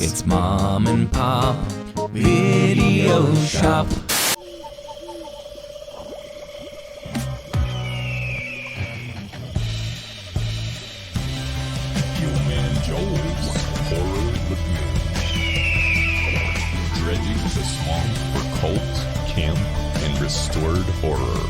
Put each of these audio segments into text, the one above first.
It's Mom and Pop Video Shop. Gillman Joel's Horror Lagoon. Dredging the swamp for cult, camp, and restored horror.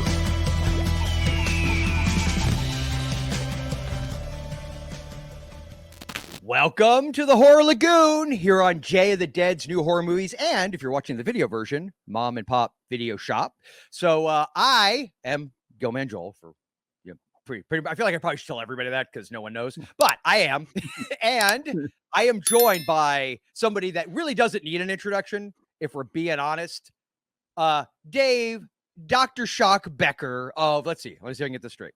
Welcome to the Horror Lagoon here on Jay of the Dead's new horror movies. And if you're watching the video version, Mom and Pop Video Shop. So I am Gillman Joel for pretty. I feel like I probably should tell everybody that because no one knows, but I am. And I am joined by somebody that really doesn't need an introduction, if we're being honest. Dave, Dr. Shock Becker of, let's see if I can get this straight.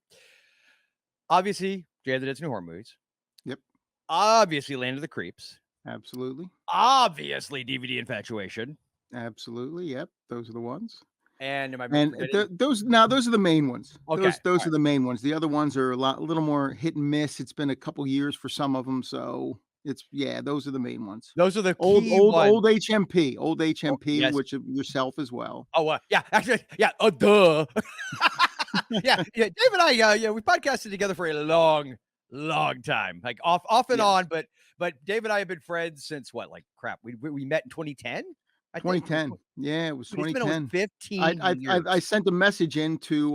Obviously, Jay of the Dead's new horror movies. Yep. Obviously, Land of the Creeps. Absolutely. Obviously, DVD Infatuation. Absolutely. Yep. Those are the ones. And those are the main ones. Okay. Those are the main ones. The other ones are a little more hit and miss. It's been a couple years for some of them, so those are the main ones. Those are the old HMP. HMP, yes. which yourself as well. Oh, yeah, actually, yeah. Duh. yeah. Dave and I, we podcasted together for a long time, like off and on, but Dave and I have been friends since what? Like crap. We met in 2010. 2010. Yeah, it was 2010. 15 years. I sent a message into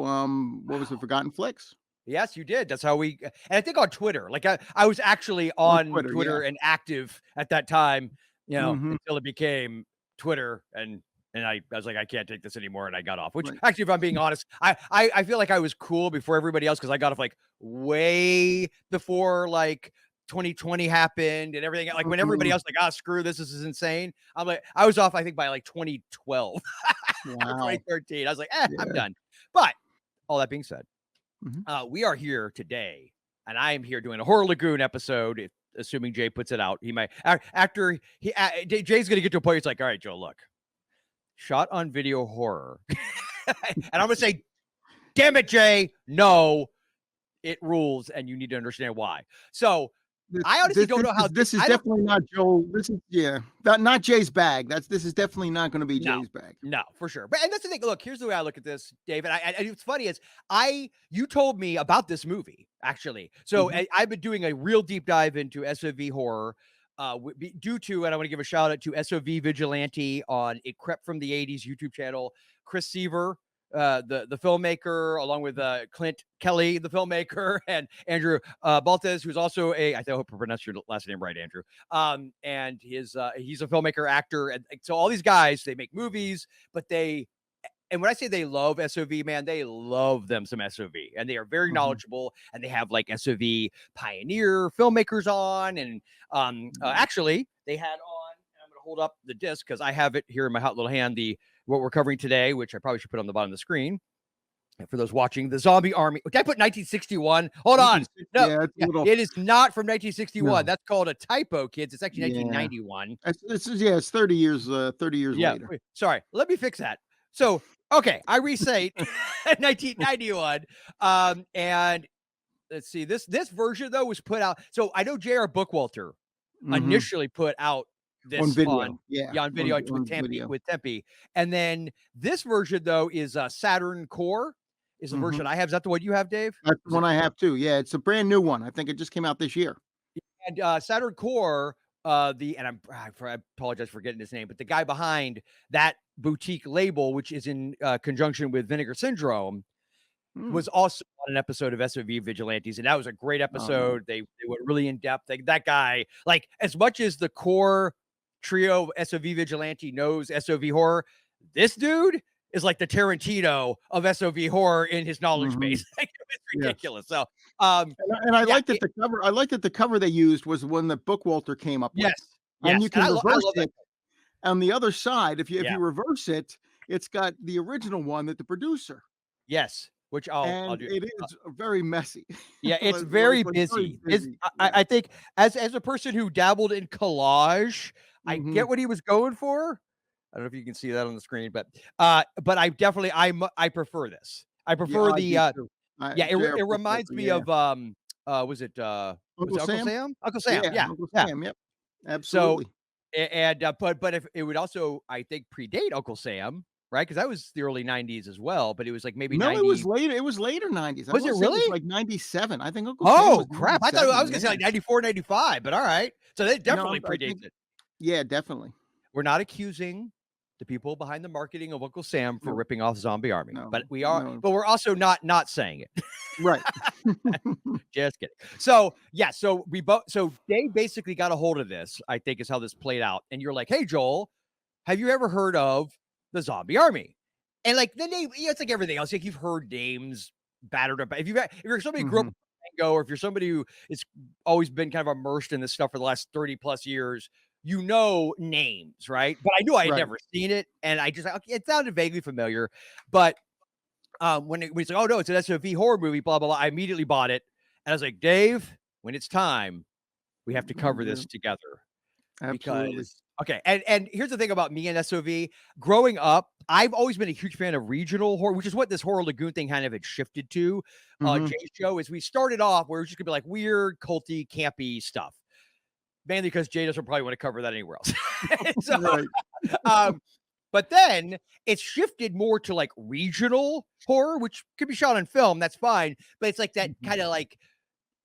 what was it, Forgotten Flicks? Yes, you did. That's how we, and I think on Twitter, like I was actually on Twitter and active at that time, until it became Twitter, and I was like, I can't take this anymore, and I got off. Which actually, if I'm being honest, I feel like I was cool before everybody else because I got off like way before like 2020 happened and everything. Like when everybody else like, screw this is insane. I'm like, I was off, I think by like 2012 or 2013. I was like, I'm done. But all that being said, we are here today, and I am here doing a Horror Lagoon episode. Assuming Jay puts it out, he might after Jay's gonna get to a point. It's like, all right, Joe, look, shot on video horror, and I'm gonna say, damn it, Jay, no, it rules, and you need to understand why. So. I honestly don't know how this is definitely not Joel. This is not Jay's bag. This is definitely not going to be Jay's bag. No, for sure. But and that's the thing. Look, here's the way I look at this, David. And it's funny is you told me about this movie actually. So I've been doing a real deep dive into SOV horror. Due to, and I want to give a shout out to SOV Vigilante on It Crept from the 80s YouTube channel, Chris Seaver, the filmmaker, along with Clint Kelly, the filmmaker, and Andrew Baltes, who's also I hope I pronounced your last name right, Andrew. And he's a filmmaker, actor, and so all these guys, they make movies, but and when I say they love SOV, man, they love them some SOV, and they are very knowledgeable, and they have like SOV pioneer filmmakers on, and actually they had on, and I'm going to hold up the disc because I have it here in my hot little hand, what we're covering today, which I probably should put on the bottom of the screen. And for those watching, the Zombie Army. Did I put 1961? Hold on. No, it is not from 1961. No. That's called a typo, kids. It's actually 1991. It's 30 years. 30 years later. Wait, sorry, let me fix that. So, okay, I restate 1991. And let's see, this version though was put out. So I know J.R. Bookwalter initially put out this on video, on video with Tempe, and then this version though is Saturn Core is the version I have. Is that the one you have, Dave? That's the one I have too. Yeah, it's a brand new one. I think it just came out this year. And Saturn Core, I apologize for getting his name, but the guy behind that boutique label, which is in conjunction with Vinegar Syndrome, was also on an episode of SOV Vigilantes, and that was a great episode. They went really in depth. That guy, like, as much as the core trio of SOV Vigilante knows SOV horror, this dude is like the Tarantino of SOV horror in his knowledge base. Like, it's ridiculous. So, and I like that the cover. I like that the cover they used was the one that Bookwalter came up with. Yes, and you can reverse it. On the other side, if you reverse it, it's got the original one that the producer. Yes. Which I'll do. It is very messy. Yeah, it's very busy. I think as a person who dabbled in collage, I get what he was going for. I don't know if you can see that on the screen, but I definitely I prefer this. I prefer it reminds me of was it Uncle Sam? Uncle Sam, yeah. Uncle Sam, yep. Absolutely. And but if it would also, I think, predate Uncle Sam, right? Because that was the early '90s as well, but it was like maybe No, it 90. was later. It was later 90s. I Was it want to say it was really? like 97. I think Uncle Sam was Oh crap! I thought I 97. was gonna say Yeah. like 94, 95, but all right. So that No, definitely I predates think. it. Yeah, definitely. We're not accusing the people behind the marketing of Uncle Sam for No, ripping off Zombie Army, but no, we are. no. But we're also not saying it. Right. Just kidding. So yeah, so we both. So Dave basically got a hold of this. I think is how this played out. And you're like, "Hey Joel, have you ever heard of the Zombie Army?" And like the name, it's like everything else. Like you've heard names battered up. If you're somebody who grew up Mhm. with Tango, or if you're somebody who is always been kind of immersed in this stuff for the last 30 plus years, you know names, right? But I knew I had Right. never seen it, and I just okay, it sounded vaguely familiar. But when it's like, oh no, it's an SOV horror movie, blah blah blah, I immediately bought it, and I was like, Dave, when it's time, we have to cover Yeah, this together absolutely. because okay, and here's the thing about me and SOV. Growing up, I've always been a huge fan of regional horror, which is what this Horror Lagoon thing kind of had shifted to. Mhm. Jay's show is we started off where it was just gonna be like weird, culty, campy stuff. Mainly because Jay doesn't probably want to cover that anywhere else. So, Right. um, but then it's shifted more to like regional horror, which could be shot on film. That's fine. But it's like that Mhm. kind of like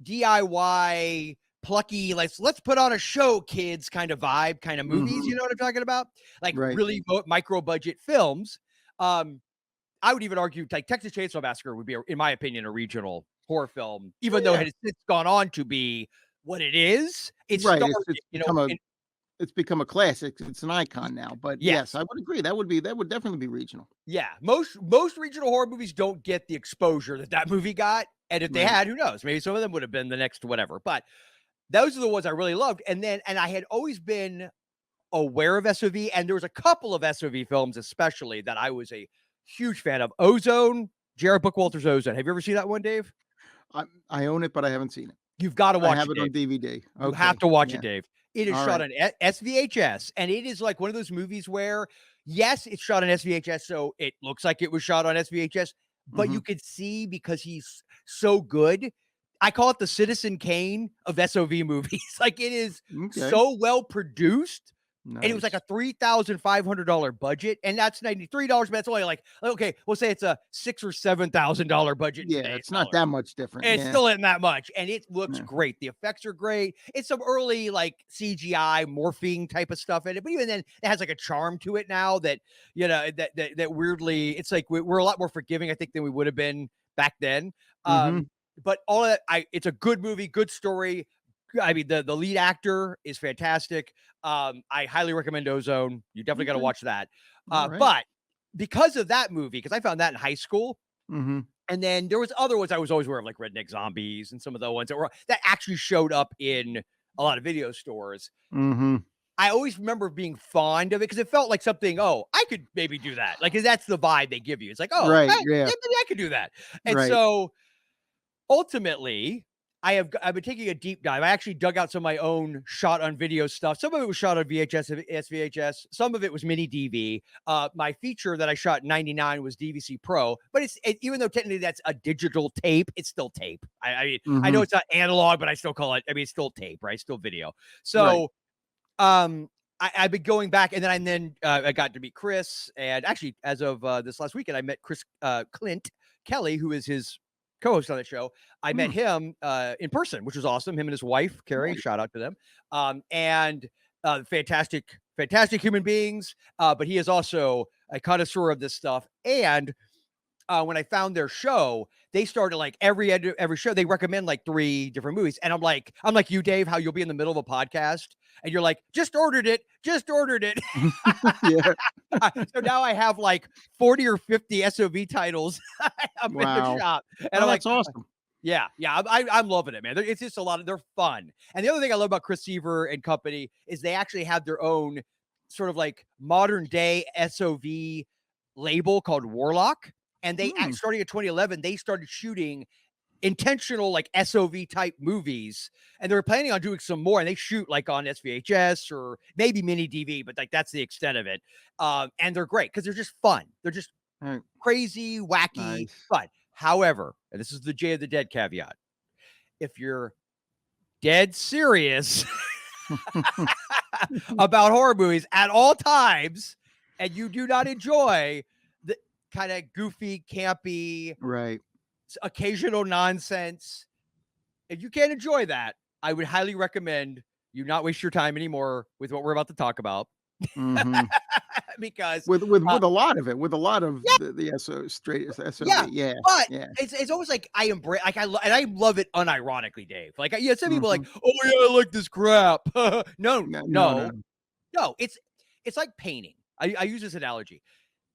DIY plucky, like let's put on a show, kids kind of vibe, kind of movies. Mhm. You know what I'm talking about? Like Right. really micro budget films. I would even argue like Texas Chainsaw Massacre would be, in my opinion, a regional horror film, even though Yeah. it has since gone on to be what it is. It Right. started, It's you know, in, it's become a classic. It's an icon now. But yes, yes, I would agree. That would definitely be regional. yeah. Most regional horror movies don't get the exposure that movie got, and if they Right. had, who knows? Maybe some of them would have been the next whatever. But those are the ones I really loved. And I had always been aware of SOV, and there was a couple of SOV films, especially that I was a huge fan of. Ozone, Jared Bookwalter's Ozone. Have you ever seen that one, Dave? I own it, but I haven't seen it. You've got to I watch have it, it Dave. on DVD. You have Okay. to watch it, Yeah. Dave. It is All shot right. on SVHS, and it is like one of those movies where, yes, it's shot on SVHS, so it looks like it was shot on SVHS, but you Mhm. could see because he's so good. I call it the Citizen Kane of SOV movies. Like it is Okay. so well produced. And it was like Nice. a $3,500 budget, and that's $93, but that's only like okay, we'll say it's a $6,000 or $7,000 budget in Yeah, today's it's not dollars. that much different. It Yeah. still isn't that much, and it looks Yeah. great. The effects are great. It's some early like CGI morphing type of stuff in it, but even then, it has like a charm to it now that that weirdly, it's like we're a lot more forgiving, I think, than we would have been back then. Mhm. But all of that, it's a good movie, good story. I mean, the lead actor is fantastic. I highly recommend Ozone. You definitely got to Okay. watch that. All right. But because of that movie, because I found that in high school, Mhm. and then there was other ones I was always aware of, like Redneck Zombies and some of the ones that actually showed up in a lot of video stores. Mhm. I always remember being fond of it because it felt like something, oh, I could maybe do that. Like, 'cause that's the vibe they give you. It's like, oh, Right. yeah, Yeah. maybe I could do that. And Right. so ultimately, I've been taking a deep dive. I actually dug out some of my own shot on video stuff. Some of it was shot on VHS, SVHS. Some of it was mini DV. My feature that I shot in '99 was DVC Pro, but even though technically that's a digital tape, it's still tape. I mean, I know Mhm. it's not analog, but I still call it. I mean, it's still tape, right? Still video. Right. So, I've been going back, and then I got to meet Chris, and actually, as of this last weekend, I met Chris Clint Kelly, who is his co-host on the show. I met Mm. him in person, which was awesome. Him and his wife, Carrie. Nice. Shout out to them. And fantastic, fantastic human beings. But he is also a connoisseur of this stuff. And when I found their show, they started like every show they recommend like 3 different movies, and I'm like you, Dave, how you'll be in the middle of a podcast and you're like, just ordered it. Yeah. So now I have like 40 or 50 SOV titles up in the Wow. shop, and Oh, I'm like, that's awesome. yeah, I'm loving it, man. It's just a lot of they're fun. And the other thing I love about Chris Seaver and company is they actually have their own sort of like modern day SOV label called Warlock. And Mm. starting in 2011, they started shooting intentional like SOV type movies, and they were planning on doing some more. And they shoot like on SVHS or maybe mini DV, but like that's the extent of it. And they're great because they're just fun. They're just Right. crazy, wacky, Nice. fun. However, and this is the Jay of the Dead caveat, if you're dead serious about horror movies at all times, and you do not enjoy the kind of goofy, campy, Right. occasional nonsense, if you can't enjoy that, I would highly recommend you not waste your time anymore with what we're about to talk about. hmm Because with a lot of it, with a lot of yeah, the SOV. yeah, Yeah, but yeah. it's almost like I embrace, like and I love it unironically, Dave. Like, yeah, some people are hmm like, oh yeah, I like this crap. no, No, no, no, no, no. no. It's like painting. I use this analogy.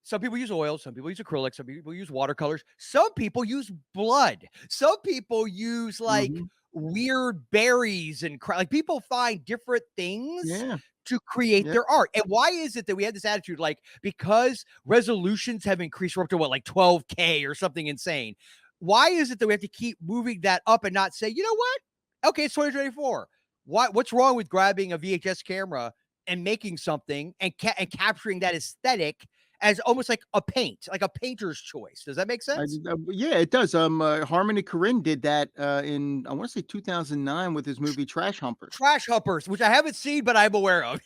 Some people use oil, some people use acrylic, some people use watercolors, some people use blood, some people use like hmm weird berries and like people find different things Yeah, to create yeah. their art. And why is it that we had this attitude? Like, because resolutions have increased, we're up to what, like 12K or something insane. Why is it that we have to keep moving that up and not say, you know what? Okay, it's 2024. What's wrong with grabbing a VHS camera and making something and capturing that aesthetic as almost like a paint, like a painter's choice? Does that make sense? Yeah, it does. Harmony Korine did that in, I want to say 2009 with his movie Trash Humpers. Trash Humpers, which I haven't seen, but I'm aware of.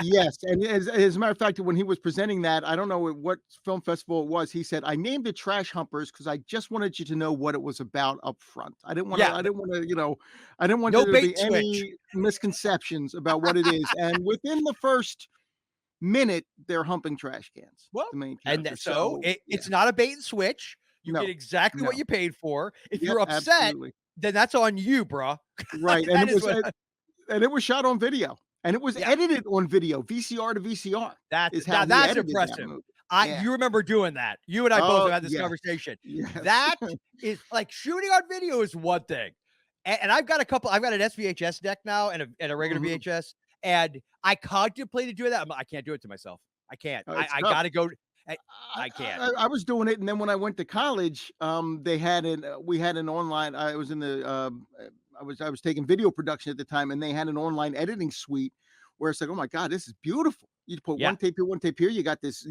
Yes, and as a matter of fact, when he was presenting that, I don't know what film festival it was. He said, "I named it Trash Humpers because I just wanted you to know what it was about up front. I didn't want to. Yeah, I didn't want to. I didn't want no there to bait be and switch. any misconceptions about what it is." And within the first minute, they're humping trash cans. Well, The main and character. so Yeah, it's not a bait and switch. You no, get exactly what no. you paid for. If Yep, you're upset, absolutely. then that's on you, bro. Right, and That is what. it was shot on video, and it was Yeah, edited on video, VCR to VCR is how he that's edited that impressive. movie. Yeah. You remember doing that? You and I both Oh, have had this yes. conversation. Yes. That is like shooting on video is one thing, and I've got a couple. I've got an SVHS deck now and a regular Mhm. VHS, and I contemplated doing that. I can't do it to myself. I can't. It's I tough. gotta go. I can't. I was doing it, and then when I went to college, they had we had an online. I was in the I was taking video production at the time, and they had an online editing suite where it's like, oh my god, this is beautiful. You put Yeah. one tape here, one tape here. You got this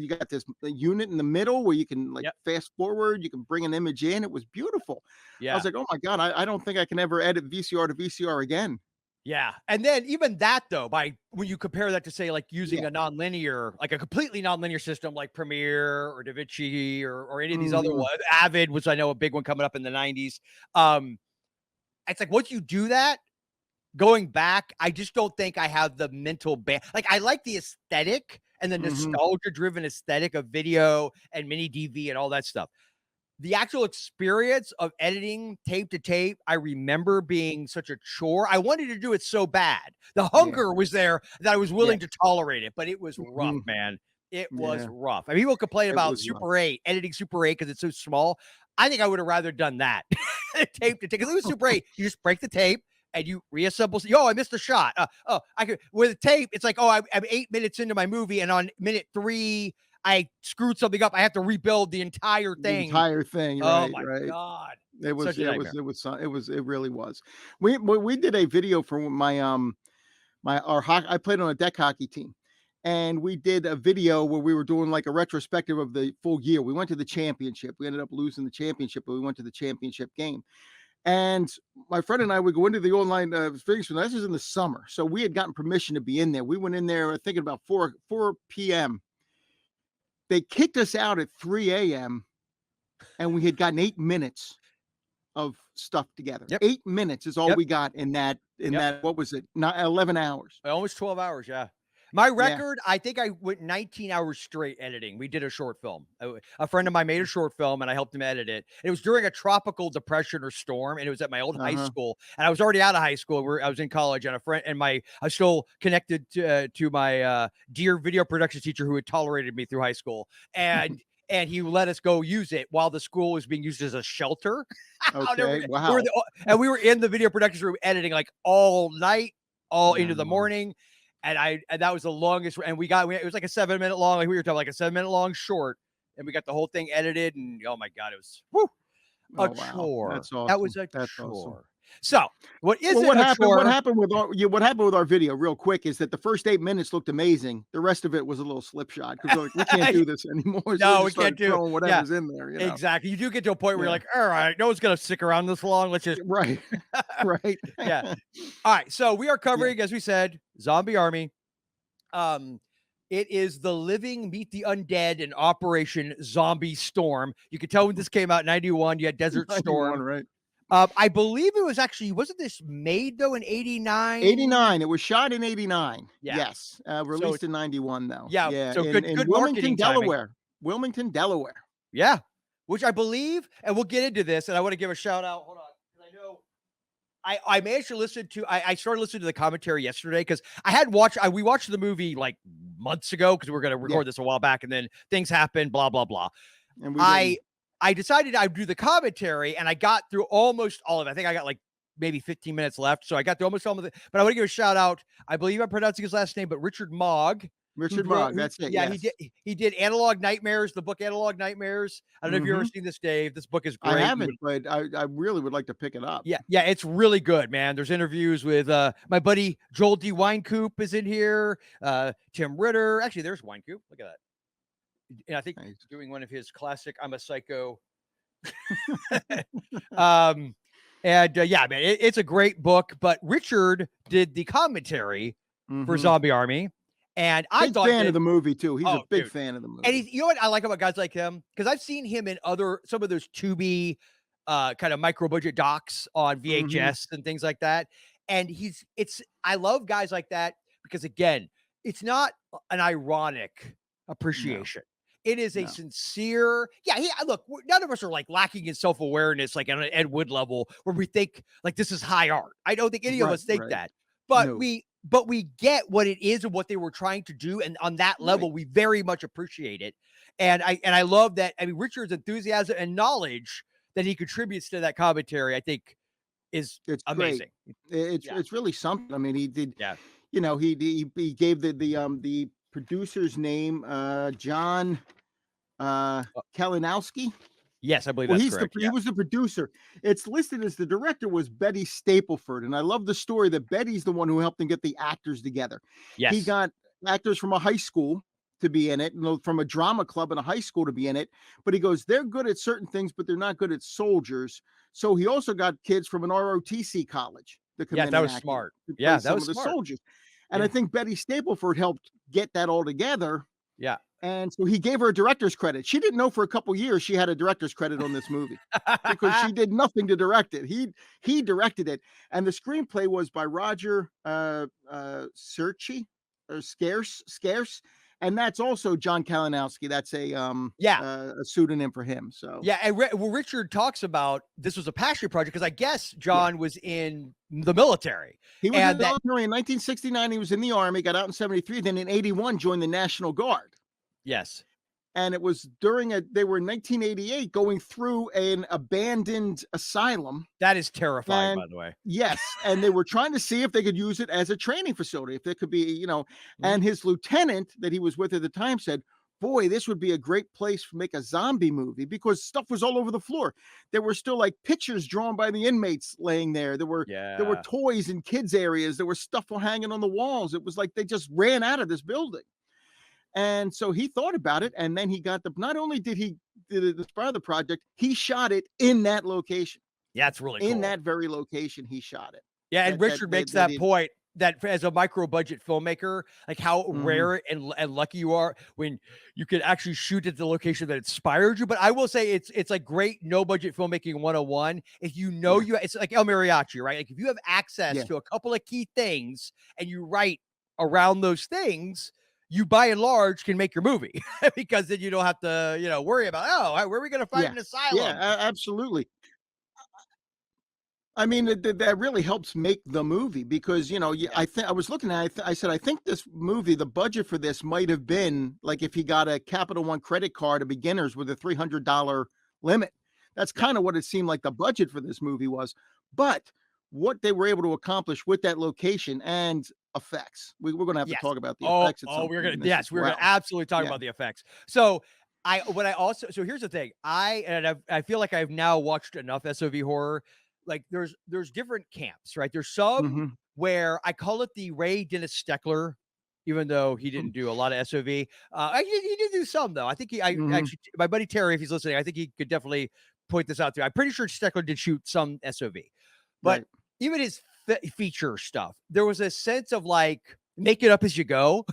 unit in the middle where you can like Yep. fast forward. You can bring an image in. It was beautiful. I Yeah. was like, oh my god, I don't think I can ever edit VCR to VCR again. Yeah. And then even that though, by when you compare that to say like using Yeah. a nonlinear, like a completely nonlinear system like Premiere or DaVinci or any of these other Mhm. ones, Avid was I know a big one coming up in the 90s. It's like once you do that, going back, I just don't think I have the mental like I like the aesthetic and the Mhm. nostalgia driven aesthetic of video and mini DV and all that stuff. The actual experience of editing tape to tape, I remember being such a chore. I wanted to do it so bad. The Yeah. hunger was there that I was willing Yeah. to tolerate it, but it was rough, Mhm. man. It was Yeah. rough. I mean, people complain It about was rough. Super 8, editing Super 8 because it's so small. I think I would have rather done that. Tape to tape. Because it was Super 8. You just break the tape and you reassemble. Oh, I missed a shot. I could with a tape. It's like, oh, I'm 8 minutes into my movie, and on minute 3, I screwed something up. I have to rebuild the entire The thing. entire thing, Oh right, my right. god, It was such a it was nightmare. it was it was it really was. We did a video for my our I played on a deck hockey team, and we did a video where we were doing like a retrospective of the full year. We went to the championship. We ended up losing the championship, but we went to the championship game. And my friend and I would go into the online things. This was in the summer, so we had gotten permission to be in there. We went in there thinking about 4 p.m. They kicked us out at 3 a.m. and we had gotten 8 minutes of stuff together. Yep. 8 minutes is all Yep. we got in that Yep. what was it? Not 11 hours. Almost 12 hours, yeah. My Yeah. record, I think I went 19 hours straight editing. We did a short film. A friend of mine made a short film, and I helped him edit it. It was during a tropical depression or storm, and it was at my old high Uh-huh. school. And I was already out of high school. I was in college, and a friend and I was still connected to my dear video production teacher who had tolerated me through high school, and he let us go use it while the school was being used as a shelter. I'll never Okay. forget. Wow. And we were in the video production room editing like all night, all into the Wow. morning. And that was the longest. And it was like a 7 minute long, like we were talking, like a 7 minute long short. And we got the whole thing edited. And oh my God, it was a Oh, wow. chore. That's That was awesome. a That's chore. awesome. So what Well, isn't what a happened? What chore? happened with what happened with our video? Real quick, is that the first 8 minutes looked amazing. The rest of it was a little slipshot because like, we can't do this anymore. So No, we just can't started do. throwing Yeah, whatever's in there. You know. exactly. You do get to a point where you're Yeah. like, all right, no one's gonna stick around this long. Let's just Right. Right. yeah. All right. So we are Yeah. covering, as we said, Zombie Army, It is The Living Meet the Undead and Operation Zombie Storm. You could tell when this came out in 91, you had Desert 91, Storm. right? I believe it was actually, wasn't this made though in 89? 89. It was shot in 89. Yeah. Yes. Released in 91 though. Yeah. Yeah. So in good Wilmington, marketing timing. Delaware. Wilmington, Delaware. Yeah. Which I believe, and we'll get into this, and I want to give a shout out. Hold on. Because I know I managed to listen to, I started listening to the commentary yesterday because we watched the movie like months ago because we were going to record this a while back, and then things happened, blah, blah, blah. And I decided I'd do the commentary, and I got through almost all of it. I think I got like maybe 15 minutes left. So I got through almost all of it. But I want to give a shout out. I believe I'm pronouncing his last name, but Richard Mogg. That's it. Yeah, yes. he did Analog Nightmares, the book Analog Nightmares. I don't know if you've ever seen this, Dave. This book is great. I haven't, but I really would like to pick it up. Yeah, it's really good, man. There's interviews with my buddy Joel D. Winecoop is in here. Tim Ritter. Actually, there's Winecoop. Look at that. And I think he's doing one of his classic I'm a Psycho. Yeah, man, it's a great book. But Richard did the commentary for Zombie Army. And I thought fan of the movie too. He's a big fan of the movie. And you know what I like about guys like him? Because I've seen him in some of those Tubi kind of micro budget docs on VHS and things like that. And I love guys like that because again, it's not an ironic appreciation. No. It is a sincere, look, none of us are like lacking in self-awareness, like on an Ed Wood level where we think like this is high art. I don't think any of us think that, but we get what it is and what they were trying to do. And on that level, we very much appreciate it. And I love that. I mean, Richard's enthusiasm and knowledge that he contributes to that commentary, I think it's amazing. Great. It's really something. I mean, he did, he gave the producer's name, John Kalinowski. Yes, I believe that's correct. He was the producer. It's listed as the director was Betty Stapleford. And I love the story that Betty's the one who helped him get the actors together. Yes. He got actors from a high school to be in it, from a drama club in a high school to be in it. But he goes, they're good at certain things, but they're not good at soldiers. So he also got kids from an ROTC college. That was smart. Yeah, that was smart. The soldiers. And I think Betty Stapleford helped get that all together. Yeah. And so he gave her a director's credit. She didn't know for a couple years she had a director's credit on this movie because she did nothing to direct it. He directed it. And the screenplay was by Roger Scarce. And that's also John Kalinowski. That's a pseudonym for him. So and Richard talks about this was a passion project because I guess John was in the military. He was in the military in 1969. He was in the Army, got out in 73. Then in 81, joined the National Guard. Yes. And it was they were in 1988 going through an abandoned asylum. That is terrifying, by the way. Yes. And they were trying to see if they could use it as a training facility, if there could be, and his lieutenant that he was with at the time said, boy, this would be a great place to make a zombie movie because stuff was all over the floor. There were still like pictures drawn by the inmates laying there. There were toys in kids areas. There was stuff hanging on the walls. It was like they just ran out of this building. And so he thought about it, and then he got not only did he as part of the project, he shot it in that location. Yeah, it's really cool. In that very location, he shot it. Yeah, and Richard makes that point that as a micro budget filmmaker, like how rare and lucky you are when you can actually shoot at the location that inspired you. But I will say it's like great no budget filmmaking 101. If it's like El Mariachi, right? Like if you have access to a couple of key things and you write around those things, you by and large can make your movie because then you don't have to, worry about, where are we going to find an asylum? Yeah, absolutely. I mean, that really helps make the movie because, I was looking at it, I said, I think this movie, the budget for this might have been like if he got a Capital One credit card of beginners with a $300 limit. That's kind of what it seemed like the budget for this movie was. But what they were able to accomplish with that location and effects. We're going to have to talk about the effects. We're going to absolutely talk about the effects. So here's the thing. I feel like I've now watched enough SOV horror. Like there's different camps, right? There's some where I call it the Ray Dennis Steckler, even though he didn't do a lot of SOV. He did do some though. I think actually, my buddy Terry, if he's listening, I think he could definitely point this out to you. I'm pretty sure Steckler did shoot some SOV, but even his feature stuff, there was a sense of like make it up as you go.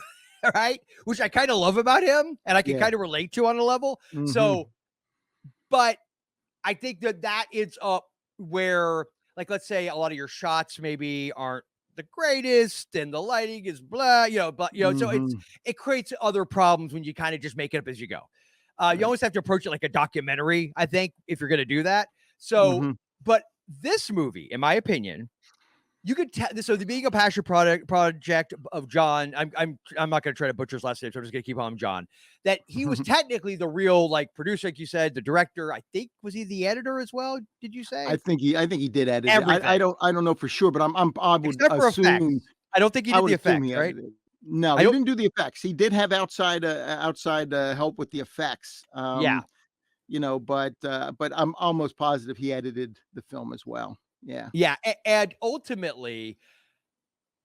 right? Which I kind of love about him, and I can Yeah. kind of relate to on a level. Mhm. So, but I think that is up where, like, let's say a lot of your shots maybe aren't the greatest, and the lighting is blah, but so Mhm. it creates other problems when you kind of just make it up as you go. You Right. always have to approach it like a documentary, I think, if you're going to do that. So, Mhm. but this movie, in my opinion, you could tell. So the being a passion project of John, I'm not going to try to butcher his last name, so I'm just going to keep calling him John. That he was technically the real like producer, like you said, the director. I think was he the editor as well? Did you say I think he did edit it. I everything don't know for sure, but I would except for assume effects? I don't think he I did would the assume effects, he right? edited it. No, I he don't. didn't do the effects. He did have outside help with the effects. Yeah, But I'm almost positive he edited the film as well. Yeah. yeah, and ultimately,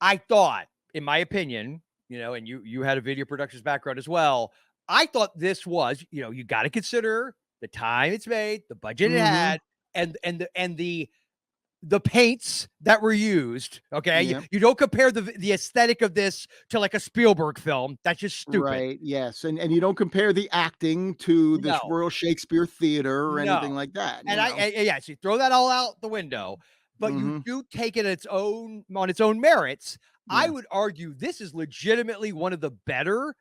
I thought, in my opinion, and you had a video productions background as well. I thought this was, you got to consider the time it's made, the budget it Mhm. had, and the paints that were used. Okay, you, Yeah. you don't compare the aesthetic of this to like a Spielberg film. That's just stupid. Right. Yes. And you don't compare the acting to this No, Royal Shakespeare Theater or anything no. like that, And you know. yeah, so you throw that all out the window, but you Mhm. do take it on its own merits. I Yeah. would argue this is legitimately one of the better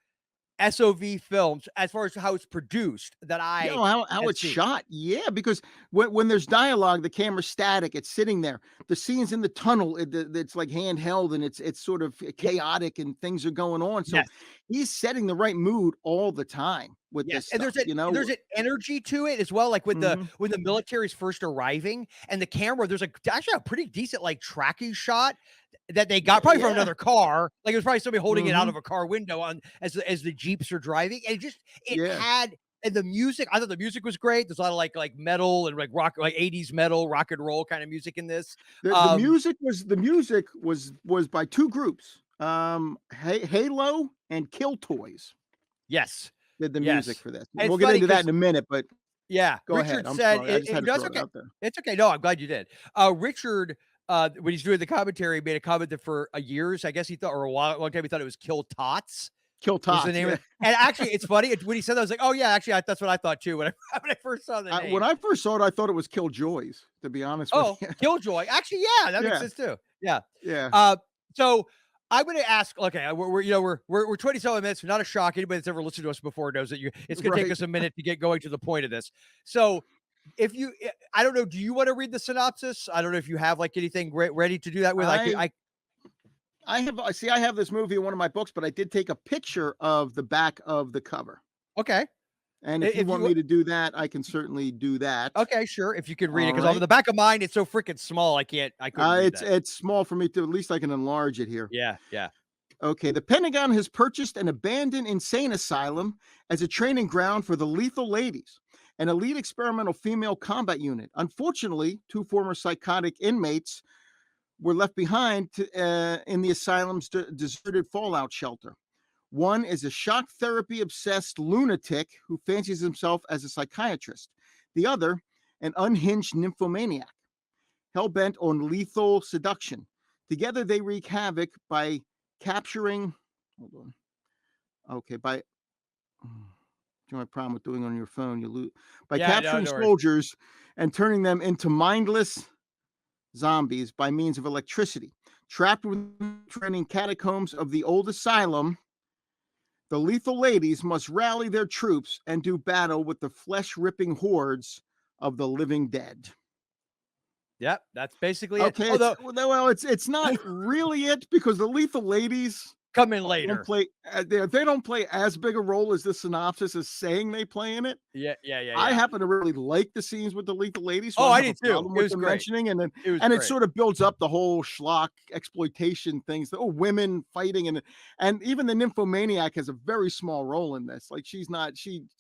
SOV films as far as how it's produced that Yeah, I well, how have it's seen. shot. Yeah, because when there's dialogue, the camera's static, it's sitting there. The scenes in the tunnel, it's like handheld and it's sort of Yeah, chaotic and things are going on. So yes. he's setting the right mood all the time with Yes, this and stuff, you there's know? an energy to it as well, like with the Mhm. when the military's first arriving and the camera, there's actually a pretty decent like tracking shot that they got probably from Yeah. another car. Like it was probably somebody holding it out Mhm. of a car window on as the Jeeps are driving. And it Yeah. had and the music, I thought the music was great. There's a lot of like metal and like rock, like 80s metal, rock and roll kind of music in this. The Um, music was by two groups. Halo and Kill Toys yes, did the music yes. for this. And it's We'll get funny into that because in a minute, but yeah, go ahead. Richard I'm said sorry. I just had to no, throw it's it okay. out there. It's okay. No, I'm glad you did. Richard, when he's doing the commentary, made a comment that for a years, I guess he thought, or a long time, he thought it was Kill Tots Kill was the Tots, name of yeah. it. And actually, it's funny when he said that, I was like, oh yeah, actually, that's what I thought too when I when I first saw the When name. I first saw it, I thought it was Killjoys, to be honest with Oh, you. Killjoy. Actually, yeah, that makes Yeah, sense too. Yeah. yeah, Uh, so I'm going to ask. Okay, we're 27 minutes. Not a shock. Anybody that's ever listened to us before knows that it's going to take right. us a minute to get going to the point of this. So if you, I don't know, do you want to read the synopsis? I don't know if you have like anything ready to do that with. I could. I I have this movie in one of my books, but I did take a picture of the back of the cover. Okay. And if you If want you me to do that, I can certainly do that. okay, sure. If you could read it, All because on right. the back of mine, it's so freaking small. I couldn't read that. It's small for me to at least I can enlarge it here. Yeah, yeah. Okay, the Pentagon has purchased an abandoned insane asylum as a training ground for the Lethal Ladies, an elite experimental female combat unit. Unfortunately, two former psychotic inmates were left behind in the asylum's deserted fallout shelter. One is a shock therapy obsessed lunatic who fancies himself as a psychiatrist. The other, an unhinged nymphomaniac, hell bent on lethal seduction. Together, they wreak havoc by capturing. Hold on. Okay, by. You know, my problem with doing it on your phone, you lose by Yeah, no, capturing no worries. soldiers and turning them into mindless zombies by means of electricity. Trapped within the training catacombs of the old asylum, the Lethal Ladies must rally their troops and do battle with the flesh-ripping hordes of the living dead. Yep, that's basically it. Okay, Although it's not really it because the Lethal Ladies come in don't later. play they don't play as big a role as the synopsis is saying they play in it. Yeah, yeah, yeah, I yeah. happen to really like the scenes with the Lethal Ladies, so Oh, I don't I have a did too. problem It with was them great. mentioning, It was it great. sort of builds up the whole schlock exploitation things. Oh, women fighting and even the nymphomaniac has a very small role in this. Like she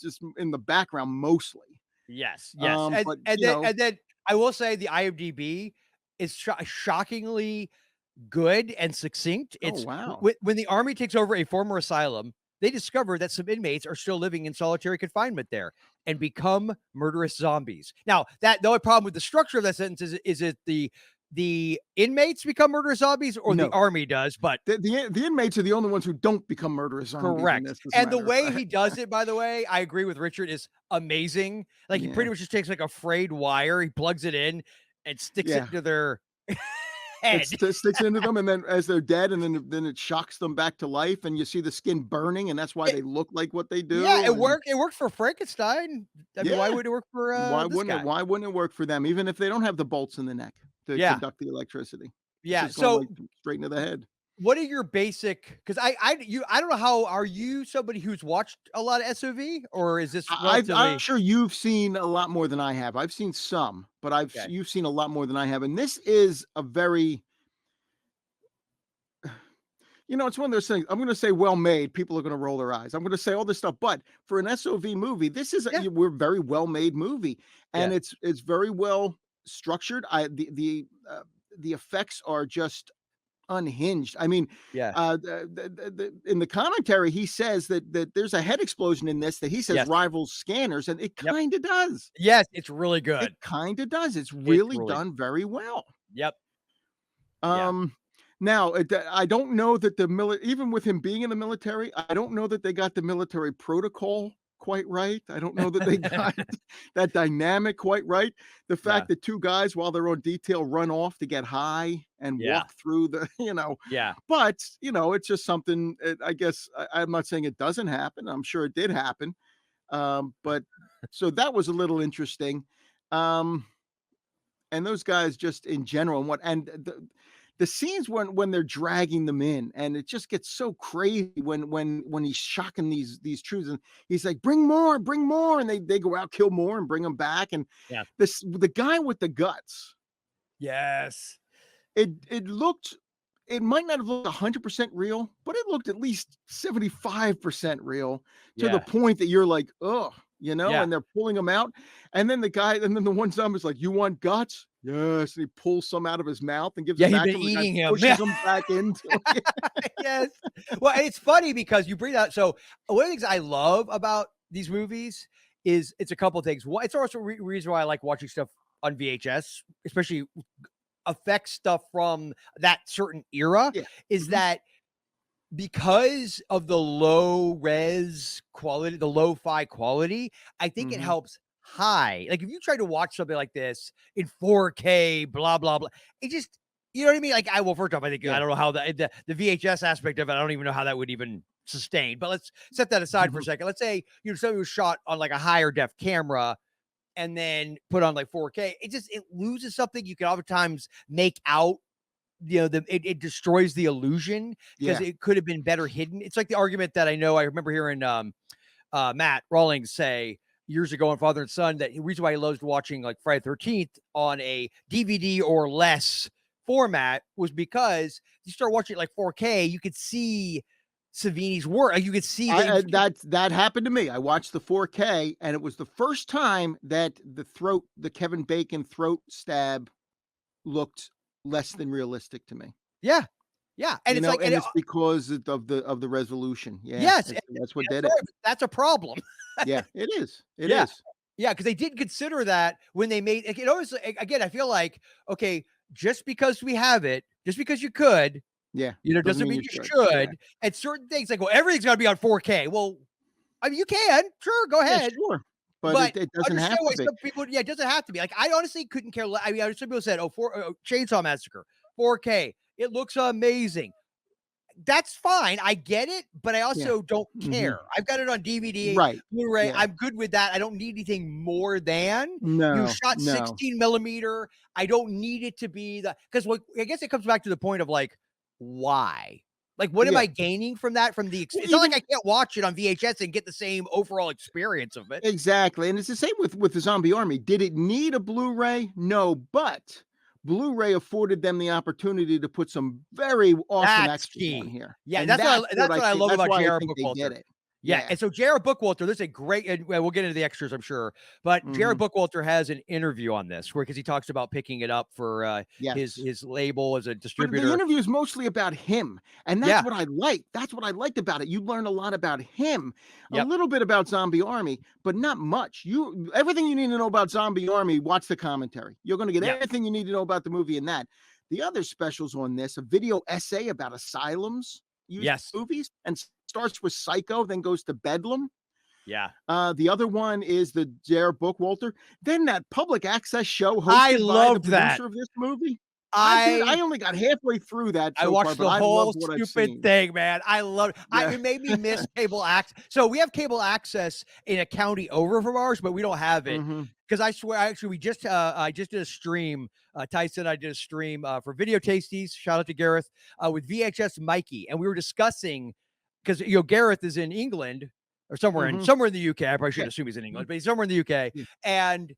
just in the background mostly. Yes, yes. And But and then and then I will say the IMDb is shockingly good and succinct. oh It's wow, when the army takes over a former asylum, they discover that some inmates are still living in solitary confinement there and become murderous zombies. Now, that the only problem with the structure of that sentence is it the inmates become murderous zombies, or the No. army does, but The inmates are the only ones who don't become murderous zombies. In correct. this, as a And the matter of way fact. he does it, by the way, I agree with Richard, is amazing. Like, he Yeah. pretty much just takes like a frayed wire, he plugs it in and sticks Yeah. it into their head. It sticks into them, and then as they're dead, and then it shocks them back to life, and you see the skin burning, and that's why they look like what they do. Yeah, it and worked. It worked for Frankenstein. I mean, why Yeah. would it work for Why this wouldn't guy? it? Why wouldn't it work for them, even if they don't have the bolts in the neck to Yeah. conduct the electricity? It's Yeah. just going So, like straight into the head. what are your basic? Because I don't know how. Are you somebody who's watched a lot of SOV, or is this I'm relatively? sure you've seen a lot more than I have. I've seen some, but Okay. you've seen a lot more than I have, and this is a very, it's one of those things. I'm going to say well made. People are going to roll their eyes. I'm going to say all this stuff, but for an SOV movie, this is Yeah. we're very well made movie, and Yeah. it's very well structured. The effects are just unhinged. I mean, Yeah. in the commentary, he says that there's a head explosion in this that he says Yes. rivals Scanners, and it Yep. kind of does. Yes, it's really good. It kind of does. It's really really- done very well. Yep. Yeah. Now I don't know that even with him being in the military, I don't know that they got the military protocol quite right. I don't know that they got that dynamic quite right. The fact that two guys, while they're on detail, run off to get high and Yeah. walk through the, Yeah. but it's just something. I guess I'm not saying it doesn't happen. I'm sure it did happen. But so that was a little interesting. And those guys just in general, and the scenes when they're dragging them in, and it just gets so crazy when he's shocking these troops, and he's like, bring more, and they go out, kill more, and bring them back. And Yeah. the guy with the guts, Yes. it looked, it might not have looked 100% real, but it looked at least 75% real, to the Yeah. point that you're like, oh, Yeah. and they're pulling them out. And then the one zombie is like, you want guts? Yes. And he pulls some out of his mouth and gives Yeah, it he's back been to him. The guy eating him. pushes him back into it. Yes. Well, and it's funny because you bring that. So one of the things I love about these movies is it's a couple of things. One, it's also a reason why I like watching stuff on VHS, especially effects stuff from that certain era, Yeah. is Mhm. that because of the low res quality, the lo-fi quality, I think it Mhm. helps high. Like, if you try to watch something like this in 4K, blah, blah, blah, it just, you know what I mean? Like, first off, I think, Yeah. I don't know how the VHS aspect of it, I don't even know how that would even sustain, but let's set that aside for a second. Let's say, something was shot on like a higher def camera and then put on like 4K. It loses something you can oftentimes make out. It destroys the illusion because Yeah. it could have been better hidden. It's like the argument that I remember hearing Matt Rawlings say years ago on Father and Son, that the reason why he loves watching like Friday the 13th on a DVD or less format was because you start watching it like 4K, you could see Savini's work. You could see that happened to me. I watched the 4K, and it was the first time that the Kevin Bacon throat stab looked less than realistic to me. yeah. And it's like, and it's because of the resolution. Yeah. Yes, That's what did it. That's a problem. Yeah, it is. It Yeah. is. Yeah, because they didn't consider that when they made it. Always, again, I feel like, okay, just because we have it, just because you could, Yeah. doesn't mean you should. Yeah. And certain things like, well, everything's got to be on 4K. Well, I mean, you can, sure, go Yeah, ahead. sure. But it doesn't have understand why to be. some people, it doesn't have to be. Like, I honestly couldn't care. I mean, some people said, Chainsaw Massacre, 4K, it looks amazing. That's fine. I get it, but I also don't care. I've got it on DVD, Right. Blu-ray. Yeah. I'm good with that. I don't need anything more than No. you shot 16 millimeter. I don't need it to be because I guess it comes back to the point of like, why? Like, what am I gaining from that? It's not like I can't watch it on VHS and get the same overall experience of it. Exactly. And it's the same with the Zombie Army. Did it need a Blu-ray? No, but Blu-ray afforded them the opportunity to put some very awesome That's extras key. on here. Yeah, And that's what I love why about I J.R. think they Bookwalter. did it. Yeah, and so Jared Bookwalter, there's a great, and we'll get into the extras, I'm sure, but Jared Bookwalter has an interview on this because he talks about picking it up for Yes. his label as a But the distributor. interview is mostly about him, and that's Yeah. what I like. That's what I liked about it. You learn a lot about him, a Yep. little bit about Zombie Army, but not much. Everything you need to know about Zombie Army, watch the commentary. You're going to get Yeah. everything you need to know about the movie in that. The other specials on this, a video essay about asylums used Yes. movies, and starts with Psycho, then goes to Bedlam. Yeah. The other one is the Jared Bookwalter. Then that public access show I hosted by the loved producer that. of this movie. I only got halfway through that I so watched far, but the I whole loved what I've stupid seen. thing, man. I love it. Yeah. It made me miss cable access. So we have cable access in a county over from ours, but we don't have it. Because I swear, actually, I just did a stream. Tyson, I did a stream for Video Tasties. Shout out to Gareth with VHS Mikey, and we were discussing because Gareth is in England or somewhere in the UK. I probably shouldn't assume he's in England, but he's somewhere in the UK, and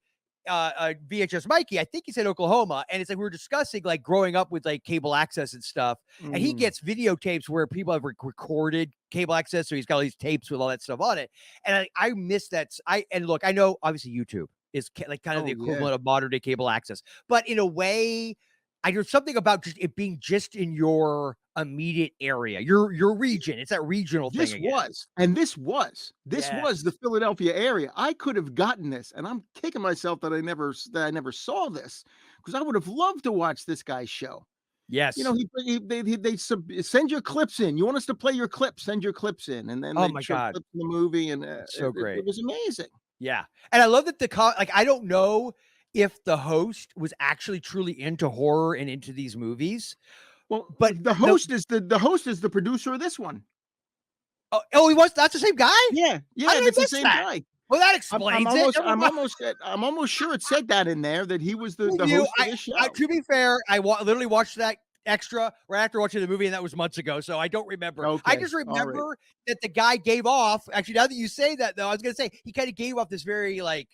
VHS Mikey, I think he said Oklahoma, and it's like we were discussing like growing up with like cable access and stuff, and he gets videotapes where people have recorded cable access, so he's got all these tapes with all that stuff on it, and I miss that. And look, I know obviously YouTube is like kind of the equivalent of modern day cable access, but in a way, there's something about just it being just in your immediate area, your region. It's that regional thing. This was the Philadelphia area. I could have gotten this, and I'm kicking myself that I never saw this, because I would have loved to watch this guy's show. Yes, they send your clips in. You want us to play your clips? Send your clips in, and then oh they my show god, clips in the movie, and so great. It was amazing. Yeah, and I love that I don't know if the host was actually truly into horror and into these movies. Well, but the host is the producer of this one. Oh, he was. That's the same guy. Yeah, it's the same guy. Well, that explains it. I'm almost sure it said that in there, that he was the host of this show. To be fair, I literally watched that extra right after watching the movie, and that was months ago, so I don't remember. Okay, I just remember that the guy gave off. Actually, now that you say that, though, I was gonna say he kind of gave off this very like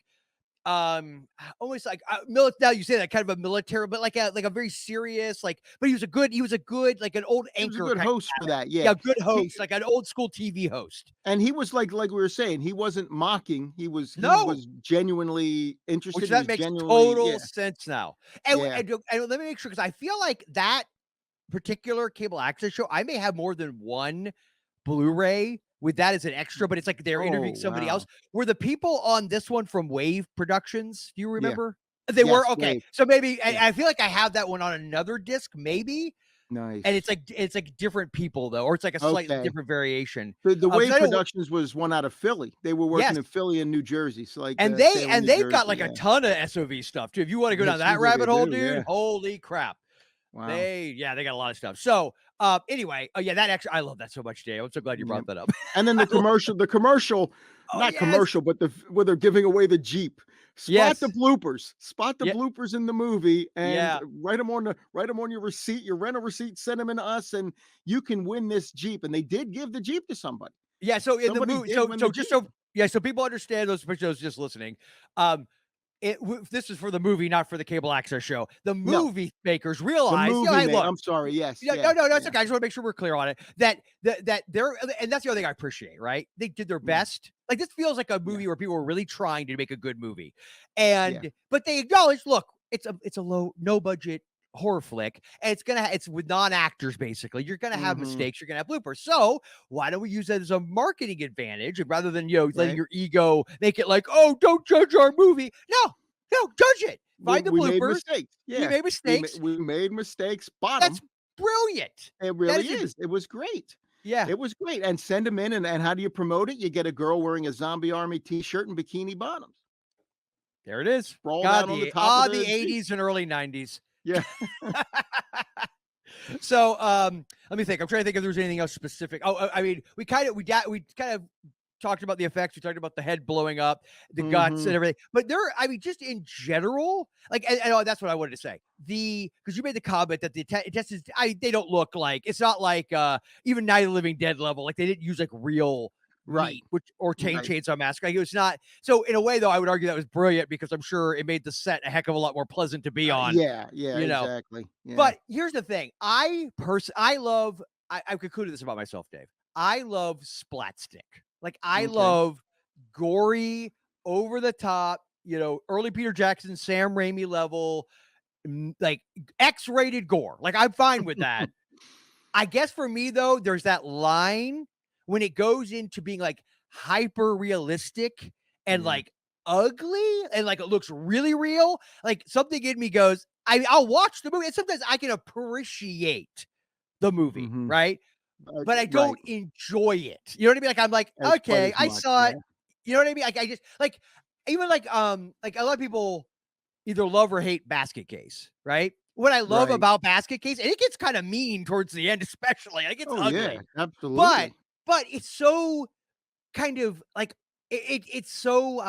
almost like now you say that kind of a military, but like a very serious, like, but he was a good like an old anchor, he was a good host for that. Yeah, good host, like an old school TV host. And he was like we were saying, he wasn't mocking. He was genuinely interested. Which that makes total sense now. And let me make sure, because I feel like that particular cable access show, I may have more than one Blu-ray with that as an extra, but it's like they're interviewing somebody else. Were the people on this one from Wave Productions? Do you remember? They were okay. Wave. So maybe I feel like I have that one on another disc, maybe. Nice. And it's like different people though, or it's like a slightly different variation. The Wave Productions was one out of Philly. They were working in Philly and New Jersey. So like, and they've got like a ton of SOV stuff too. If you want to go down that rabbit hole, dude, holy crap. Wow. They got a lot of stuff. So anyway, that actually, I love that so much, Dave. I'm so glad you brought that up. And then the commercial, commercial, but where they're giving away the Jeep. Spot the bloopers in the movie, and write them on your receipt, your rental receipt, send them in to us, and you can win this Jeep. And they did give the Jeep to somebody. Yeah. So in the movie, so people understand, those just listening. This is for the movie, not for the cable access show. The movie makers realize. I'm sorry. Yes. No, that's okay. I just want to make sure we're clear on it. That they're, and that's the other thing I appreciate. Right? They did their best. Like, this feels like a movie where people were really trying to make a good movie, but they acknowledge, look, it's a no budget horror flick, and it's with non-actors. Basically, you're gonna have mistakes, you're gonna have bloopers. So why don't we use that as a marketing advantage, and rather than letting your ego make it like, oh, don't judge our movie. No, judge it. Find the bloopers. Made mistakes. Yeah, we made mistakes. We made mistakes. That's brilliant. It really is. It was great. Yeah, it was great. And send them in, and how do you promote it? You get a girl wearing a Zombie Army t-shirt and bikini bottoms. There it is. God, the 80s and early 90s. Yeah. So let me think. I'm trying to think if there's anything else specific. Oh, I mean, we kind of talked about the effects. We talked about the head blowing up, the guts and everything. But just in general, like, and that's what I wanted to say. Because you made the comment that the intestines, they don't look like, it's not like even Night of the Living Dead level. Like, they didn't use like real meat, or Chainsaw Massacre. Like, it was not. So in a way, though, I would argue that was brilliant, because I'm sure it made the set a heck of a lot more pleasant to be on. Exactly. Yeah. But here's the thing. I've concluded this about myself, Dave. I love splat stick. Like I Okay. love gory, over the top, early Peter Jackson, Sam Raimi level, like X-rated gore. Like I'm fine with that. I guess for me though, there's that line when it goes into being like hyper realistic and Yeah. like ugly and like it looks really real. Like something in me goes, I'll watch the movie and sometimes I can appreciate the movie, Mhm. right? But I Right. don't enjoy it. You know what I mean? Like I'm like, As quite okay, as I much, saw yeah. it. You know what I mean? Like I just even like a lot of people either love or hate Basket Case, right? What I love Right. about Basket Case, and it gets kind of mean towards the end, especially. Like it's Oh, yeah, ugly, but absolutely. it's so kind of like it's so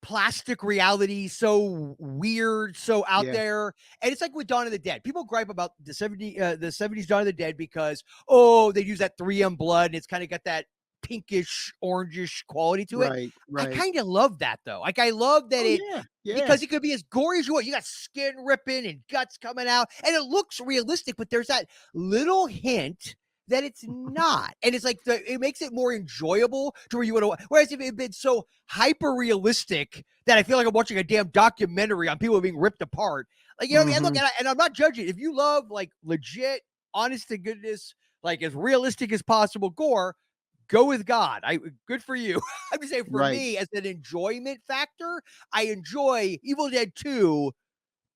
plastic reality, so weird, so out Yeah. there. And it's like with Dawn of the Dead. People gripe about the 70s Dawn of the Dead because they use that 3M blood and it's kind of got that pinkish, orangish quality to it. Right, I right. kind of love that though. Like I love that Oh, it yeah, yeah. because it could be as gory as you want. You got skin ripping and guts coming out, and it looks realistic, but there's that little hint that it's not. And it's like it makes it more enjoyable to where you want to. Whereas if it had been so hyper realistic that I feel like I'm watching a damn documentary on people being ripped apart, like you know what I mean. And look, Mhm. and I'm not judging. If you love like legit, honest to goodness, like as realistic as possible gore, go with God. Good for you. I'm just saying for Right. me as an enjoyment factor, I enjoy Evil Dead 2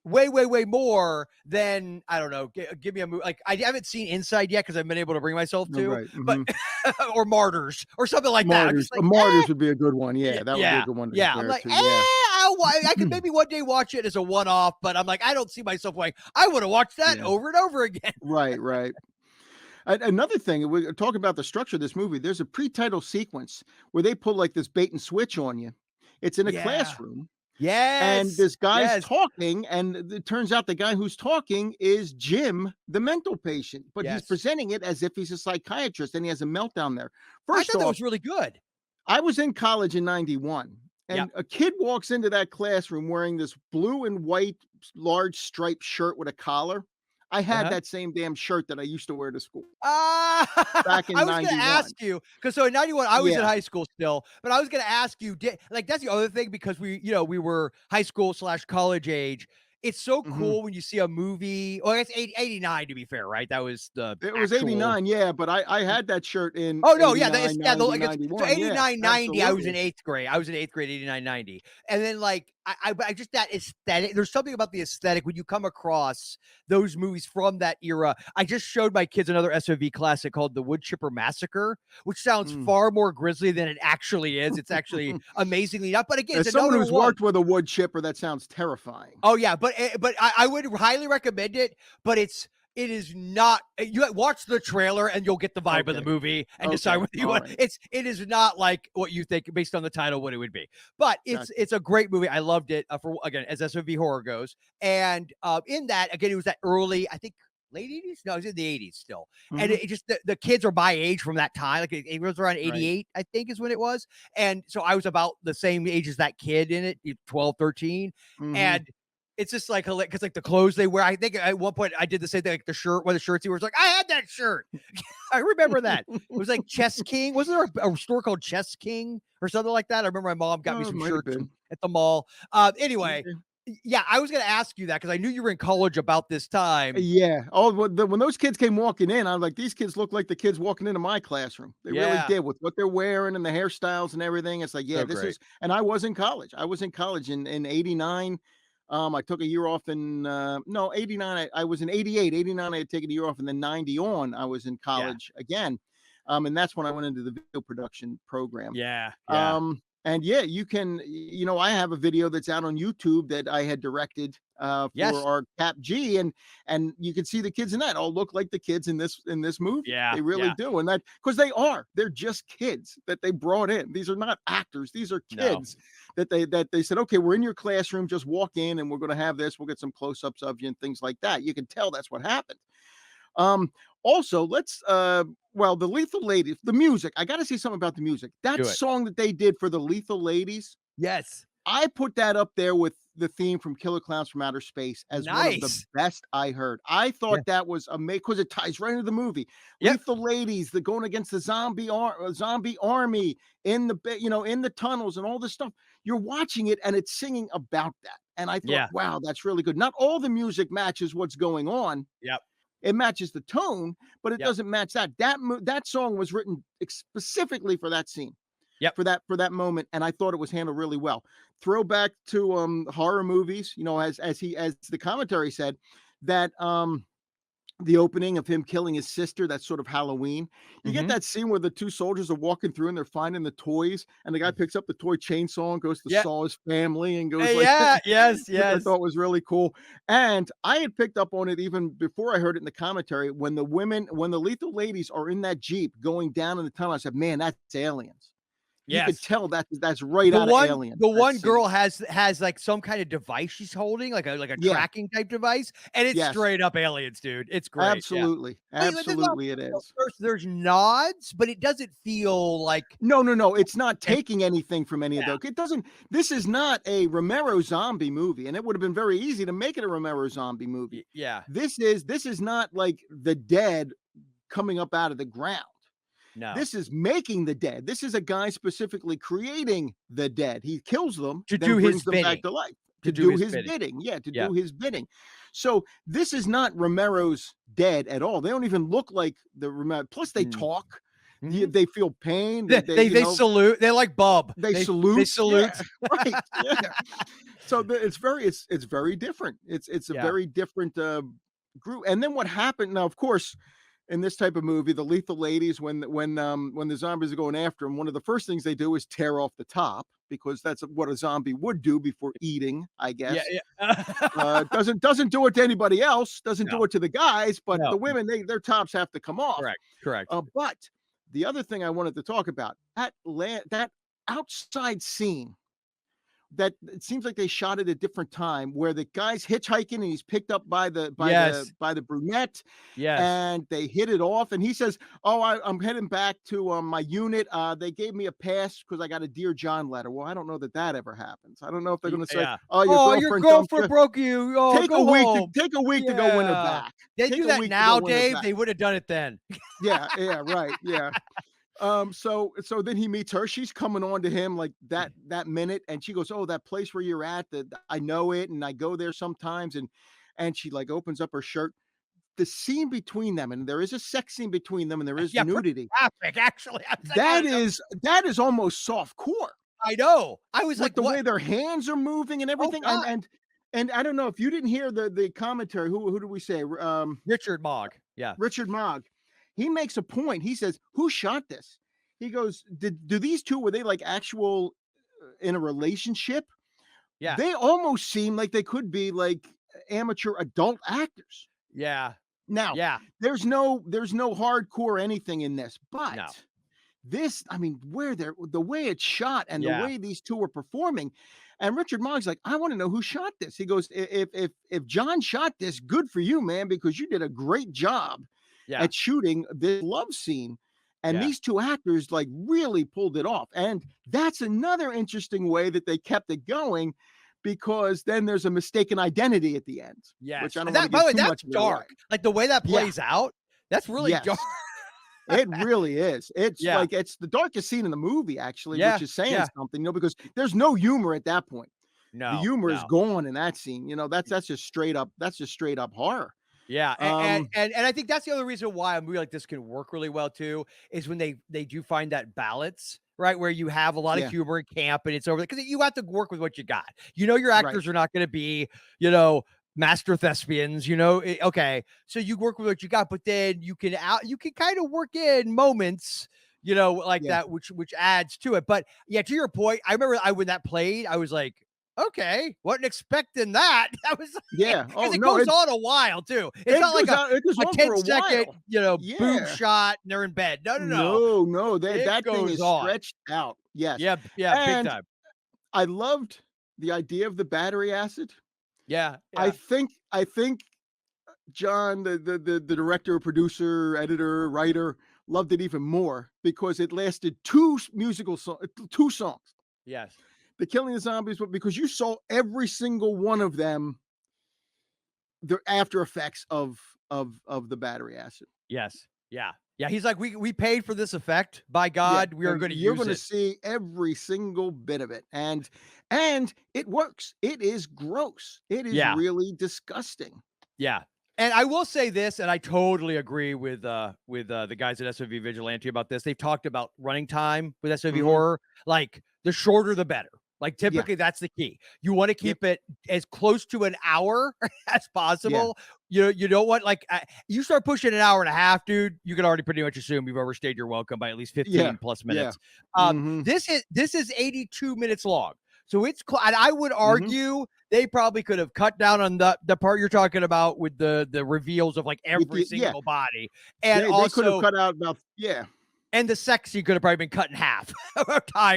way, way, way more than I don't know. Give me a movie like I haven't seen Inside yet because I've been able to bring myself Oh, to, right, but mhm. or Martyrs or something like that. I'm Martyrs just like, Martyrs would be a good one, yeah, yeah, that would be a yeah, good one to yeah. I'm compare like, to, yeah. I could maybe one day watch it as a one-off, but I'm like, I don't see myself like I want to watch that Yeah. over and over again. Right, right. Another thing, we're talking about the structure of this movie, there's a pre-title sequence where they pull, like, this bait and switch on you. It's in a Yeah. classroom, and Yes. this guy's Yes. talking, and it turns out the guy who's talking is Jim, the mental patient, but he's Yes. presenting it as if he's a psychiatrist, and he has a meltdown there. I First thought that off, was really good. I was in college in '91, Yep. and a kid walks into that classroom wearing this blue and white large striped shirt with a collar. I had Uh-huh. that same damn shirt that I used to wear to school back Ah, in I was gonna '91. ask you because so in '91 I was in Yeah. high school still, but I was gonna ask you, like that's the other thing because we were high school slash college age. It's so Mhm. cool when you see a movie. Well, it's 89 to be fair, right? That was the It was actual. '89, yeah, but I had that shirt in Oh no, yeah, '89, yeah, 90, like it's so 91. Yeah, 89, 90. I was in absolutely. eighth grade. I was in eighth grade, 89, 90. And then like I just that aesthetic. There's something about the aesthetic when you come across those movies from that era. I just showed my kids another SOV classic called The Wood Chipper Massacre, which sounds Mm. far more grisly than it actually is. It's actually amazingly not. But again, it's As someone another who's one. worked with a wood chipper, that sounds terrifying. Oh yeah, but I would highly recommend it. But it is not. You watch the trailer and you'll get the vibe of the Okay, movie and decide okay, whether you want. alright, It is not like what you think based on the title what it would be. But gotcha. it's a great movie. I loved it for again as SOV horror goes. And in that again, it was that early. I think late 80s. No, it was in the 80s still. And Mhm, it just the kids are my age from that time. Like it was around right, 88, I think is when it was. And so I was about the same age as that kid in it, 12, 13. mhm. And it's just like because like the clothes they wear. I think at one point I did the same thing, like the shirt, one of the shirts he wears. Like I had that shirt. I remember that. It was like Chess King. Wasn't there a store called Chess King or something like that? I remember my mom got me Oh, it some might have shirts been. at the mall. Anyway, Okay. yeah, I was gonna ask you that because I knew you were in college about this time. Yeah. Oh, when those kids came walking in, I was like, "These kids look like the kids walking into my classroom." They really Yeah, did with what they're wearing and the hairstyles and everything. It's like, yeah, so this great. is and I was in college. I was in college in '89. I took a year off in, no, '89, I was in '88. '89, I had taken a year off, and then '90 on, I was in Yeah, college again. And that's when I went into the video production program. yeah, yeah. And yeah, I have a video that's out on YouTube that I had directed for Yes. our Cap G, and you can see the kids in that all look like the kids in this movie. Yeah, They really yeah. do, and that because they're just kids that they brought in. These are not actors; these are No. kids that they said, okay, we're in your classroom, just walk in, and we're going to have this. We'll get some close ups of you and things like that. You can tell that's what happened. Um, Also, let's well, the Lethal Ladies, the music. I got to say something about the music. That Do it. song that they did for the Lethal Ladies, Yes. I put that up there with the theme from Killer Clowns from Outer Space as one of the Nice. best I heard. I Yeah. thought that was amazing because it ties right into the movie. Yep. Lethal Ladies, the going against the zombie army in in the tunnels and all this stuff. You're watching it and it's singing about that. And I thought, Yeah. wow, that's really good. Not all the music matches what's going on. Yep. It matches the tone, but it Yep. doesn't match that. That song was written specifically for that scene. Yep. For that moment, and I thought it was handled really well. Throwback to horror movies, as the commentary said, that the opening of him killing his sister, that's sort of Halloween. You get that scene where the two soldiers are walking through and they're finding the toys, and the guy picks up the toy chainsaw and goes to saw his family and goes like Yeah, yes, which I thought was really cool. And I had picked up on it even before I heard it in the commentary when the Lethal Ladies are in that Jeep going down in the tunnel. I said, man, that's aliens. You could tell that's right out of Alien. The one girl has like some kind of device she's holding, like a tracking type device, and it's straight up aliens, dude. It's great. Absolutely. Absolutely it is. There's nods, but it doesn't feel like No. It's not taking anything from any of those. It doesn't. This is not a Romero zombie movie, and it would have been very easy to make it a Romero zombie movie. Yeah. This is not like the dead coming up out of the ground. No. This is making the dead. This is a guy specifically creating the dead. He kills them to then do brings his them bidding. back to life. To do his bidding. Yeah, to do his bidding. So this is not Romero's dead at all. They don't even look like the Romero. Plus they talk. They feel pain. They salute. They're like Bub. They salute. They salute. Yeah, right. Yeah. So it's very different. It's a very different group. And then what happened now, of course, in this type of movie, the Lethal Ladies, when the zombies are going after them, one of the first things they do is tear off the top because that's what a zombie would do before eating, I guess. Yeah. Doesn't do it to anybody else. Doesn't do it to the guys, but the women, their tops have to come off. Correct. But the other thing I wanted to talk about, that outside scene. That it seems like they shot at a different time where the guy's hitchhiking and he's picked up by the brunette. Yes. And they hit it off. And he says, "Oh, I'm heading back to my unit. They gave me a pass because I got a Dear John letter." Well, I don't know that ever happens. I don't know if they're going to say, "Oh, your girlfriend broke you. Oh, take a week to go win her back." They do that now, Dave. They would have done it then. Yeah, right. Yeah. So then he meets her. She's coming on to him like that minute, and she goes, "Oh, that place where you're at, I know it, and I go there sometimes." And she like opens up her shirt. The scene between them, and there is a sex scene between them, and there is nudity. Graphic, actually. That is almost softcore. I know. I was like the way their hands are moving and everything. And I don't know if you didn't hear the commentary. Who did we say? Richard Mogg. Yeah. Richard Mogg. He makes a point. He says, "Who shot this?" He goes, "Do these two, were they like actual in a relationship?" Yeah. They almost seem like they could be like amateur adult actors. Yeah. Now, there's no hardcore anything in this, but this, I mean, the way it's shot and the way these two are performing. And Richard Mogg's like, "I want to know who shot this." He goes, if John shot this, good for you, man, because you did a great job at shooting this love scene. And these two actors like really pulled it off. And that's another interesting way that they kept it going, because then there's a mistaken identity at the end. Yeah. Which I don't by the way, that's dark. Like the way that plays out, that's really dark. It really is. It's like it's the darkest scene in the movie, actually, which is saying something, because there's no humor at that point. No, the humor is gone in that scene. That's just straight up horror. Yeah, and I think that's the other reason why I'm really like this can work really well too, is when they do find that balance, right, where you have a lot of humor and camp, and it's over because you have to work with what you got. Your actors are not going to be, master thespians. Okay, so you work with what you got, but then you can kind of work in moments, that, which adds to it. But to your point, I remember when that played, I was like, okay, wasn't expecting that. I was like, it goes on a while too. It's not like a 10-second, boom shot and they're in bed. No. That thing is stretched out. Yes. Yeah, big time. I loved the idea of the battery acid. Yeah. I think John, the director, producer, editor, writer, loved it even more because it lasted two songs. Yes. the killing the zombies, but because you saw every single one of them, the after effects of the battery acid. Yes. Yeah. Yeah. He's like, we paid for this effect. By God, we are and going to you're use going to it. see every single bit of it, and it works. It is gross. It is Yeah. really disgusting. Yeah. And I will say this, and I totally agree with the guys at SOV Vigilante about this. They've talked about running time with SOV Mhm. horror. Like, the shorter, the better. Like, Yeah. typically, that's the key. You want to Yep. keep it as close to an hour as Yeah. possible. You don't want, like, you start pushing an hour and a half, dude, you can already pretty much assume you've overstayed your welcome by at least 15 Yeah. plus Yeah. minutes. Mhm. This is 82 minutes long. So it's and I would Mhm. argue they probably could have cut down on the part you're talking about with the reveals of like With every the single body, and they could have also cut out about and the sex scene could have probably been cut in half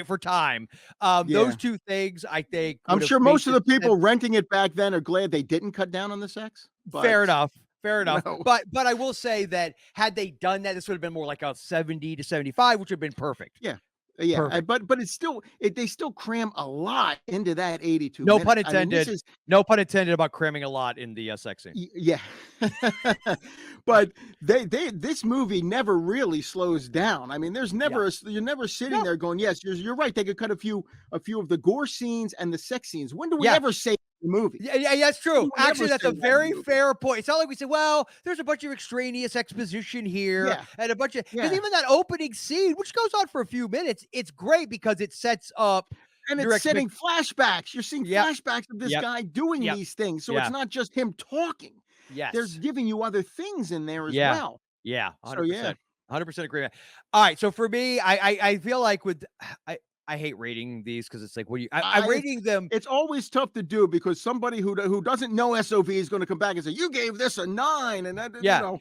for time. yeah. Those two things I think I'm would have sure made most of the people sense. renting it back then are glad they didn't cut down on the sex, but Fair enough. Fair you enough. know, But I will say that had they done that, this would have been more like a 70 to 75, which would have been perfect. yeah. Yeah, Perfect. but it's still they still cram a lot into that 82 No pun minutes. I mean, this intended. is No pun intended about cramming a lot in the sex scene. yeah. But they this movie never really slows down. I mean, there's never you're never sitting No. there going, "Yes, you're right. They could cut a few of the gore scenes and the sex scenes." When do we Yeah. ever say the movie? Yeah, that's When true. do we ever Actually, that's say a that in very movie? fair point. It's not like we say, well, there's a bunch of extraneous exposition here Yeah. and a bunch of because Yeah. even that opening scene, which goes on for a few minutes, it's great because it sets up And your it's setting expect. flashbacks. You're seeing Yep, flashbacks of this yep, guy doing yep, these things. So it's yeah, not just him talking. They're yes, giving you other things in there as yeah, well. yeah, So yeah. 100%, 100% agree. All right, so for me, I feel like with I hate rating these because it's like, what do you? I'm I rating them. it's always tough to do because somebody who doesn't know SOV is going to come back and say you gave this a 9 and that Yeah,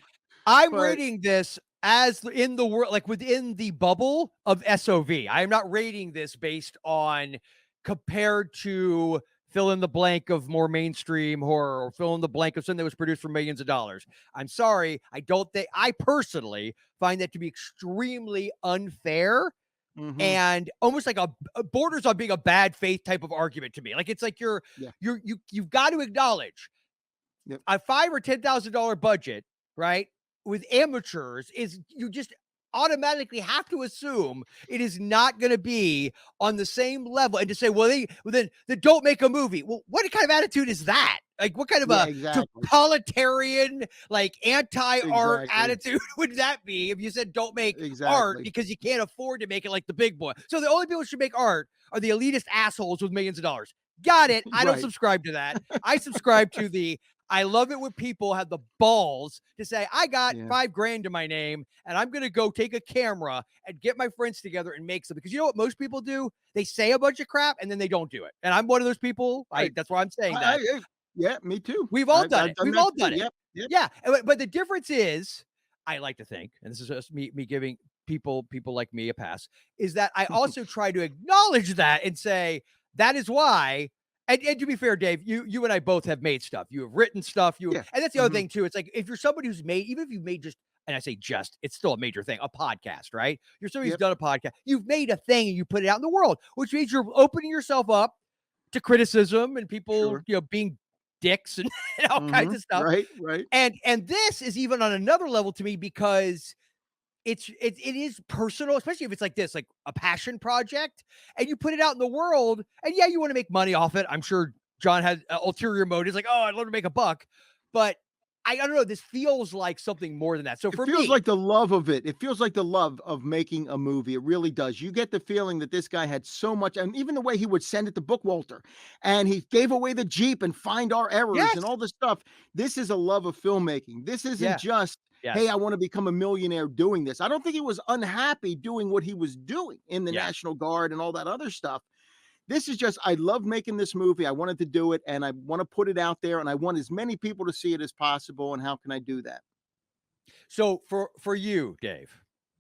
I'm but rating this as in the world, like within the bubble of SOV. I am not rating this based on compared to fill in the blank of more mainstream horror or fill in the blank of something that was produced for millions of dollars. I'm sorry. I don't think I personally find that to be extremely unfair mhm, and almost like a borders on being a bad faith type of argument to me. Like it's like yeah, you've got to acknowledge yep, a $5,000 or $10,000 budget, right? With amateurs is you just automatically have to assume it is not going to be on the same level and to say, well, then don't make a movie. Well, what kind of attitude is that? Like, what kind of yeah, a exactly, totalitarian, like anti-art exactly, attitude would that be if you said don't make art exactly, because you can't afford to make it like the big boy? So the only people who should make art are the elitist assholes with millions of dollars. Got it. I don't right, subscribe to that. I subscribe to the I love it when people have the balls to say, I got yeah, $5,000 to my name and I'm going to go take a camera and get my friends together and make some. Because you know what most people do? They say a bunch of crap and then they don't do it. And I'm one of those people. right. That's why I'm saying I that. yeah, me too. We've all done I've it. done We've that all too. done it. Yep, yep, Yeah. But the difference is, I like to think, and this is just me giving people like me a pass, is that I also try to acknowledge that and say, that is why. And to be fair, Dave, you and I both have made stuff. You have written stuff. yeah, And that's the other mhm, thing too. It's like if you're somebody who's made, even if you've made just, and I say just, it's still a major thing, a podcast, right? You're somebody who's yep, done a podcast. You've made a thing and you put it out in the world, which means you're opening yourself up to criticism and people, sure, being dicks and, and all kinds mhm, of stuff. right, right, And this is even on another level to me because it is personal, especially if it's like this, like a passion project, and you put it out in the world, and yeah, you want to make money off it. I'm sure John has ulterior motives, like, oh, I'd love to make a buck, but I don't know. This feels like something more than that. So it for feels me, like the love of it. It feels like the love of making a movie. It really does. You get the feeling that this guy had so much, and even the way he would send it to Bookwalter, and he gave away the Jeep and find our errors yes, and all this stuff. This is a love of filmmaking. This isn't yeah, just, hey, yes, I want to become a millionaire doing this. I don't think he was unhappy doing what he was doing in the yeah. National Guard and all that other stuff. This is just, I love making this movie. I wanted to do it, and I want to put it out there, and I want as many people to see it as possible. And how can I do that? So for you, Dave,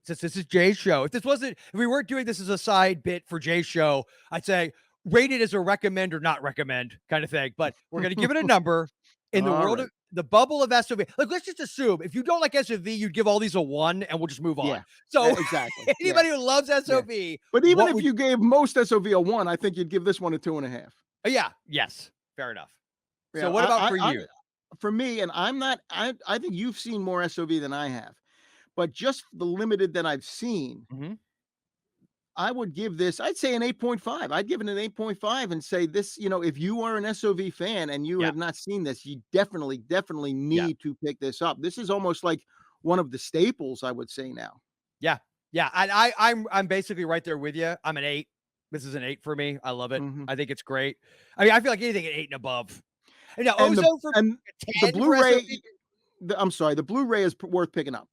since this is Jay's show, if we weren't doing this as a side bit for Jay's show, I'd say rate it as a recommend or not recommend kind of thing. But we're gonna give it a number. in the All world right. of the bubble of SOV, like, let's just assume if you don't like SOV, you'd give all these a 1 and we'll just move Yeah. on. So Exactly. Yeah. anybody who loves Yeah. SOV, But even what if would you gave most SOV a 1, I think you'd give this one a 2.5. yeah, yes, fair enough. So Yeah. what about for I you? for me, and I'm not. I think you've seen more SOV than I have, but just the limited that I've seen, Mhm. I would give this, I'd say an 8.5. I'd give it an 8.5 and say this, if you are an SOV fan and you Yeah, have not seen this, you definitely yeah, need to pick this up. This is almost like one of the staples, I would say now. yeah, yeah, and I'm basically right there with you. I'm an 8. This is an 8 for me. I love it. Mhm. I think it's great. I mean, I feel like anything at 8 and above. And now And Ozone for the a 10 for SOV. Blu-ray, I'm sorry, the Blu-ray is worth picking up,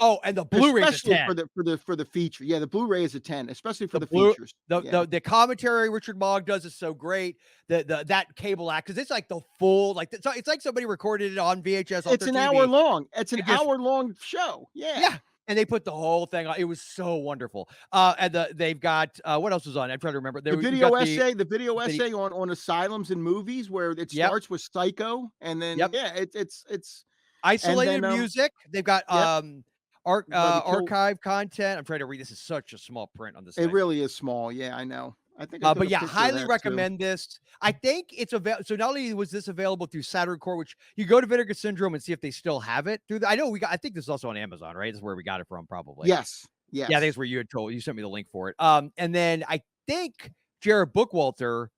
Oh, and the Blu-ray's a especially 10. for the feature. Yeah, the Blu-ray is a 10, especially for The the blue features. the Yeah. the the commentary Richard Mogg does is so great. The that cable act, because it's like the full, like, it's like somebody recorded it on VHS off It's their an hour TV. long. It's an It just hour-long show. Yeah. yeah, and they put the whole thing on. It was so wonderful. And they've got, what else was on? I'm trying to remember. The There we video got essay the on asylums and movies where it yep, starts with Psycho, and then, yep. yeah, it's and Isolated then, music. They've got, yep, by the Kill archive content. I'm trying to read, this is such a small print on this it thing. really is small, yeah, I know. I think I took But a yeah, picture of highly that too. recommend this. I think it's available. So not only was this available through Saturn Core, which you go to Vinegar Syndrome and see if they still have it through I know I think this is also on Amazon, right? This is where we got it from, probably. Yes, Yeah, I think yes. it's where you sent me the link for it. And then I think Jared Bookwalter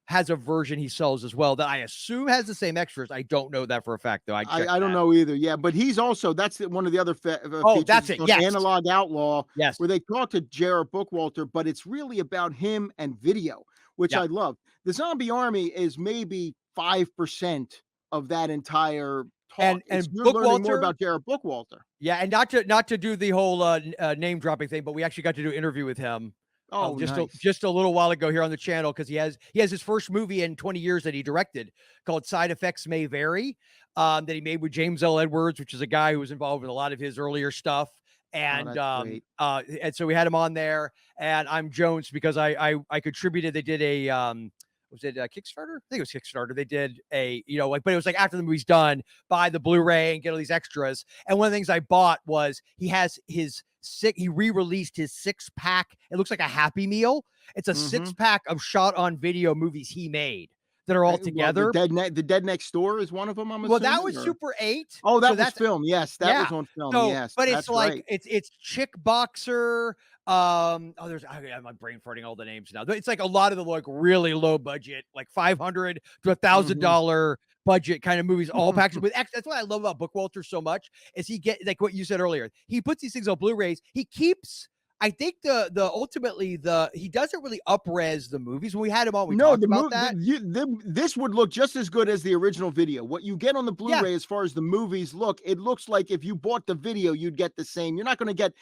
has a version he sells as well that I assume has the same extras. I don't know that for a fact, though. I checked I don't that. know either, yeah, but he's also that's one of the other Oh, features. that's It's it. on Yes. Analog Outlaw, Yes. where they talk to Jared Bookwalter, but it's really about him and video, which Yeah. I love. The Zombie Army is maybe 5% of that entire talk. And You're learning more Bookwalter, about Jared Bookwalter. yeah, and not to do the whole name dropping thing, but we actually got to do an interview with him Oh, nice. just a little while ago here on the channel, because he has his first movie in 20 years that he directed called Side Effects May Vary, that he made with James L. Edwards, which is a guy who was involved with a lot of his earlier stuff. Oh, And that's great. and so we had him on there, and I'm Jones because I contributed. They did a was it a Kickstarter? I think it was Kickstarter. They did a, but it was like after the movie's done, buy the Blu-ray and get all these extras. And one of the things I bought was he re-released his 6-pack. It looks like a Happy Meal. It's a Mhm. 6-pack of shot on video movies he made that are all Well, together. the Dead Next Door is one of them, I'm Well, that assuming, was or Super 8. oh, So that was that's film. Yes, that yeah. was on film. So, Yes, but it's that's like right. it's Chick Boxer. There's I'm like brain farting all the names now. It's like a lot of the like really low budget, like $500 to Mhm. $1,000 budget kind of movies, all packaged with X. That's what I love about Bookwalter so much is he get like what you said earlier. He puts these things on Blu-rays. He keeps. I think ultimately he doesn't really up-res the movies. When we had him on, we No, talked about that. this would look just as good as the original video. What you get on the Yeah. Blu-ray as far as the movies look, it looks like if you bought the video, you'd get the same. You're not going to get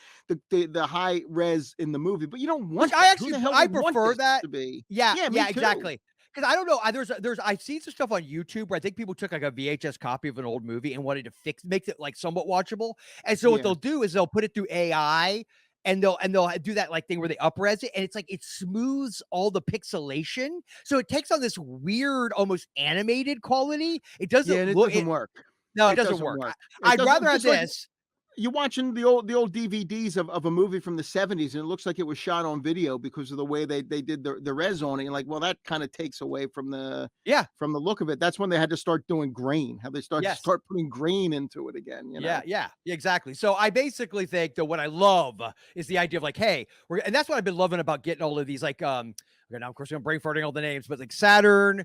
the high res in the movie, but you don't want Which that. I Who actually the hell I would want prefer this that. to be? Yeah, Yeah, me yeah, too. exactly. Because I don't know. There's I've seen some stuff on YouTube where I think people took like a VHS copy of an old movie and wanted to make it like somewhat watchable. And so what Yeah. they'll do is they'll put it through AI and they'll do that like thing where they up-res it, and it's like it smooths all the pixelation. So it takes on this weird, almost animated quality. It Yeah, doesn't and it look doesn't work. no, it It doesn't doesn't work. work. It I'd rather doesn't, have just like this. you're watching the old DVDs of a movie from the 70s, and it looks like it was shot on video because of the way they did the res on it. And like, well, that kind of takes away from the Yeah. look of it. That's when they had to start doing grain. How they Yes. start putting grain into it again. Yeah, exactly. So I basically think that what I love is the idea of like, hey, and that's what I've been loving about getting all of these, like, okay, now of course I'm brain farting all the names, but like Saturn,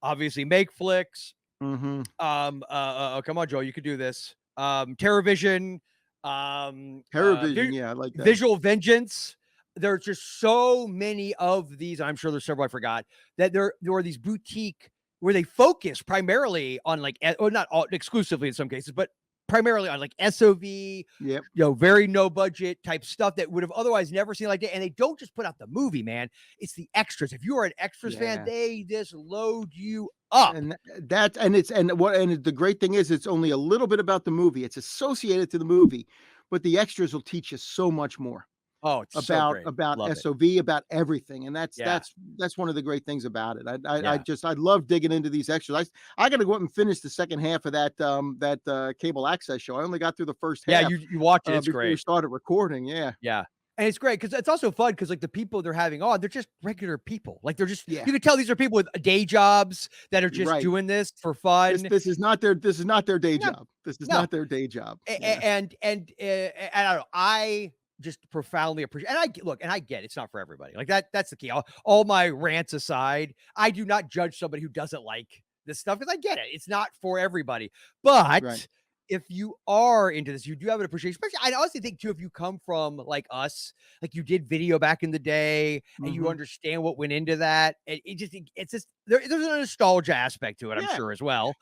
obviously Makeflix, Mm-hmm. come on, Joe, you could do this. TerraVision, Terrorvision, yeah, I like that. Visual Vengeance. There's just so many of these. I'm sure there's several I forgot that there are these boutique where they focus primarily on like, or not all, exclusively in some cases, but primarily on like SOV, Yep. very no budget type stuff that would have otherwise never seen like that. And they don't just put out the movie, man. It's the extras. If you are an extras fan, Yeah. they just load you up. And the great thing is it's only a little bit about the movie. It's associated to the movie, but the extras will teach you so much more. Oh, it's so great. about Love it. SOV, about everything, and that's Yeah. that's one of the great things about it. Yeah. I love digging into these extras. I got to go up and finish the second half of that cable access show. I only got through the first Yeah, half you watch it. It's before we great. started recording. Yeah, Yeah. And it's great because it's also fun because like the people they're having on, they're just regular people. Like they're just Yeah. you can tell these are people with day jobs that are just right. doing this for fun. This is not their day No, job. This is no. not their day job. A- Yeah. and I don't know. I just profoundly appreciate, and I get it's not for everybody. Like that's the key. All my rants aside, I do not judge somebody who doesn't like this stuff because I get it. It's not for everybody. But Right. if you are into this, you do have an appreciation. Especially, I honestly think too, if you come from like us, like you did video back in the day, and you Mhm. understand what went into that, it's just there's a nostalgia aspect to it. I'm Yeah. sure as well.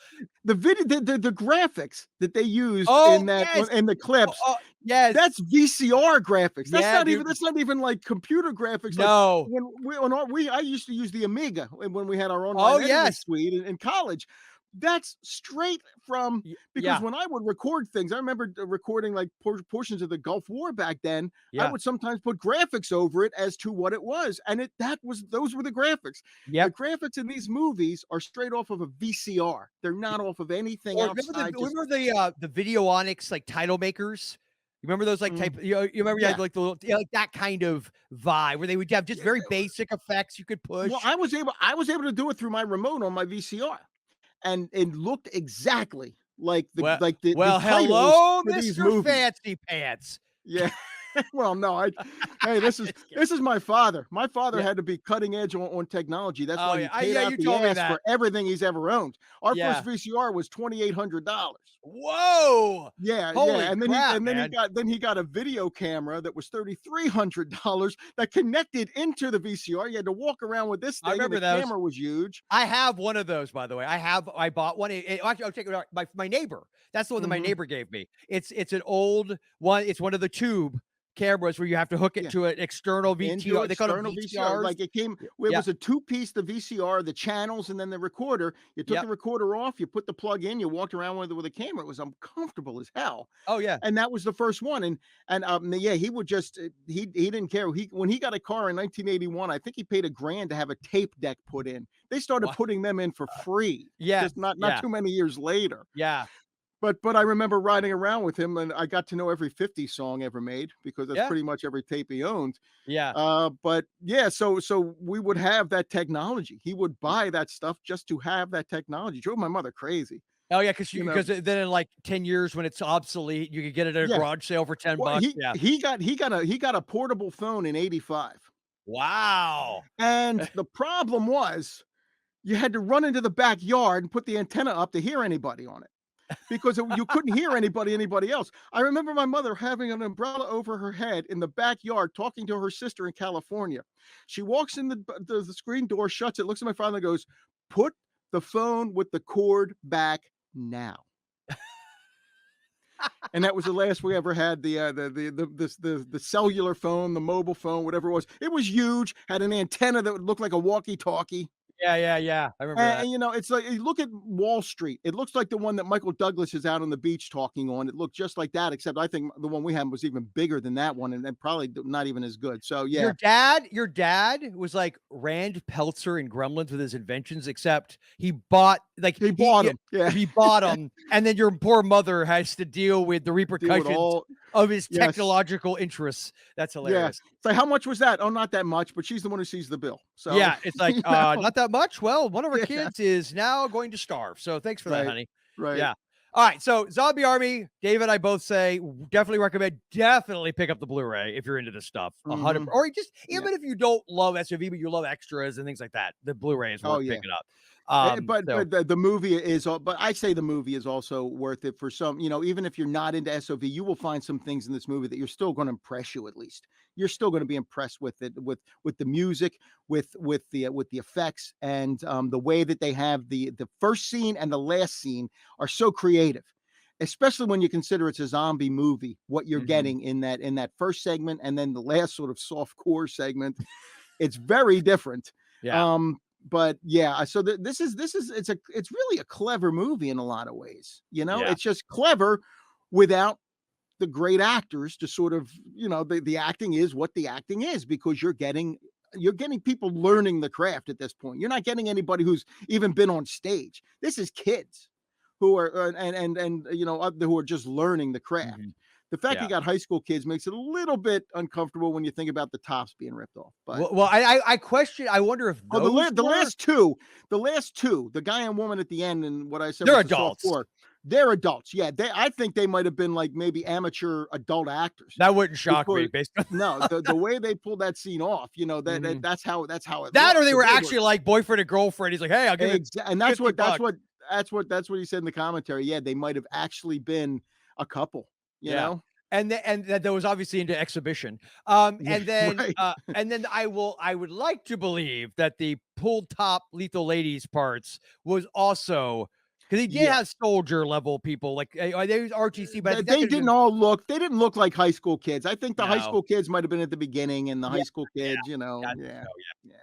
The video, the graphics that they used Oh in that yes, in the clips, yes, that's VCR graphics. That's yeah, not dude. even like computer graphics. Like No. I used to use the Amiga when we had our Oh, online editing yes. suite in college. That's straight from because Yeah. when I would record things, I remember recording like portions of the Gulf War back then. I Yeah. would sometimes put graphics over it as to what it was, and those were the graphics. Yep. The graphics in these movies are straight off of a VCR. They're not off of anything Or outside. remember the Videonics like title makers? You remember those like type you remember you had Yeah. like the little like that kind of vibe where they would have just very basic effects you could push. Well, I was able to do it through my remote on my VCR, and it looked exactly like the well, titles hello, for these Mr. movies. Fancy Pants. Yeah. Well, no, hey, this is my father. My father Yeah. had to be cutting edge on technology. That's Oh, why he yeah. paid Yeah, out you the told me ass that. for everything he's ever owned. Our Yeah. first VCR was $2,800. Whoa. Yeah, Holy yeah, and then crap, he got a video camera that was $3,300 that connected into the VCR. You had to walk around with this I thing, and remember the those. camera was huge. I have one of those, by the way. I bought one. Actually, I'll take it. My neighbor. That's the one that my Mhm. neighbor gave me. It's an old one. It's one of the tube cameras where you have to hook it Yeah. to an external Into VTR. They call them external VCRs. like it Yeah. was a two-piece, the VCR, the channels, and then the recorder. You took Yep. the recorder off, you put the plug in, you walked around with a camera. It was uncomfortable as hell. Oh yeah. And that was the first one. And yeah, he would just he didn't care. When he got a car in 1981, I think he paid $1,000 to have a tape deck put in. They started What? putting them in for free. Yeah. Just not Yeah. too many years later. Yeah. But I remember riding around with him, and I got to know every 50 song ever made because that's Yeah. pretty much every tape he owned. Yeah. But yeah, so we would have that technology. He would buy that stuff just to have that technology. Drove my mother crazy. Oh yeah, because You know? then in like 10 years when it's obsolete, you could get it at a Yeah. garage sale for 10 Well, bucks. Yeah. he got a portable phone in 85. Wow. And the problem was you had to run into the backyard and put the antenna up to hear anybody on it. Because you couldn't hear anybody else. I remember my mother having an umbrella over her head in the backyard talking to her sister in California. She walks in the screen door, shuts it, looks at my father and goes, "Put the phone with the cord back now." And that was the last we ever had the cellular phone, the mobile phone, whatever it was. It was huge, had an antenna that would look like a walkie-talkie. Yeah. I remember that. And you know, it's like you look at Wall Street. It looks like the one that Michael Douglas is out on the beach talking on. It looked just like that, except I think the one we had was even bigger than that one, and probably not even as good. So yeah, Your dad was like Rand Peltzer in Gremlins with his inventions, except he bought he bought them. Yeah, he bought them, and then your poor mother has to deal with the Deal with repercussions all. of his Yes. technological interests. That's Yeah. hilarious. So how much was that? Oh, not that much, but she's the one who sees the bill. So Yeah, it's like you know, not that much. Well, one of our Yeah. kids is now going to starve. So thanks for that, Right. honey. right. Yeah. All right. So Zombie Army, David and I both say definitely recommend. Definitely pick up the Blu-ray if you're into this stuff. 100, Mhm. or just Yeah. even if you don't love SOV, but you love extras and things like that, the Blu-ray is worth Oh, yeah. picking up. But So, the movie is, but I say the movie is also worth it for some. You know, even if you're not into SOV, you will find some things in this movie that you're still going to impress you. At least you're still going to be impressed with it, with the music, with the effects, and the way that they have the first scene and the last scene are so creative. Especially when you consider it's a zombie movie, what you're Mhm. getting in that first segment and then the last sort of soft core segment, it's very different. yeah. But yeah, so this is it's really a clever movie in a lot of ways. You know, Yeah. it's just clever without the great actors to sort of, the acting is what the acting is, because you're getting people learning the craft at this point. You're not getting anybody who's even been on stage. This is kids who are who are just learning the craft. Mhm. The fact Yeah. you got high school kids makes it a little bit uncomfortable when you think about the tops being ripped off. But Well, I question. I wonder if the those last two, the guy and woman at the end, and what I said They're was the adults. sophomore, they're adults. Yeah, I think they might have been like maybe amateur adult actors. that wouldn't shock me Because- based on No, the way they pulled that scene off, Mhm. that's how it that, or looked. they So were actually like boyfriend and girlfriend. He's like, hey, I'll give it. and that's 50 bucks. what he said in the commentary. Yeah, they might have actually been a couple. You Yeah. know. And that was obviously into exhibition. Yeah, And then right. and then I would like to believe that the pulled top lethal ladies parts was also because he did Yeah. have soldier level people like they was RTC, but I think that They could've didn't been- all look. They didn't look like high school kids. I think the high No. school kids might have been at the beginning, and the Yeah, high school kids, yeah, I think yeah. so,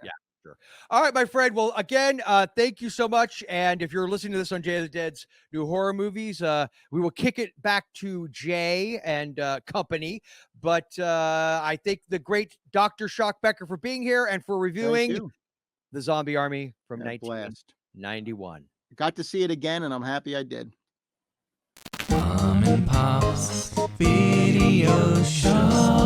yeah. Sure. All right, my friend. Well, again, thank you so much. And if you're listening to this on Jay of the Dead's new horror movies, we will kick it back to Jay and company. But I thank the great Dr. Shock Becker for being here and for Thank reviewing you. The Zombie Army from Had a blast. 1991. Got to see it again, and I'm happy I did. Mom and Pop's Video Show.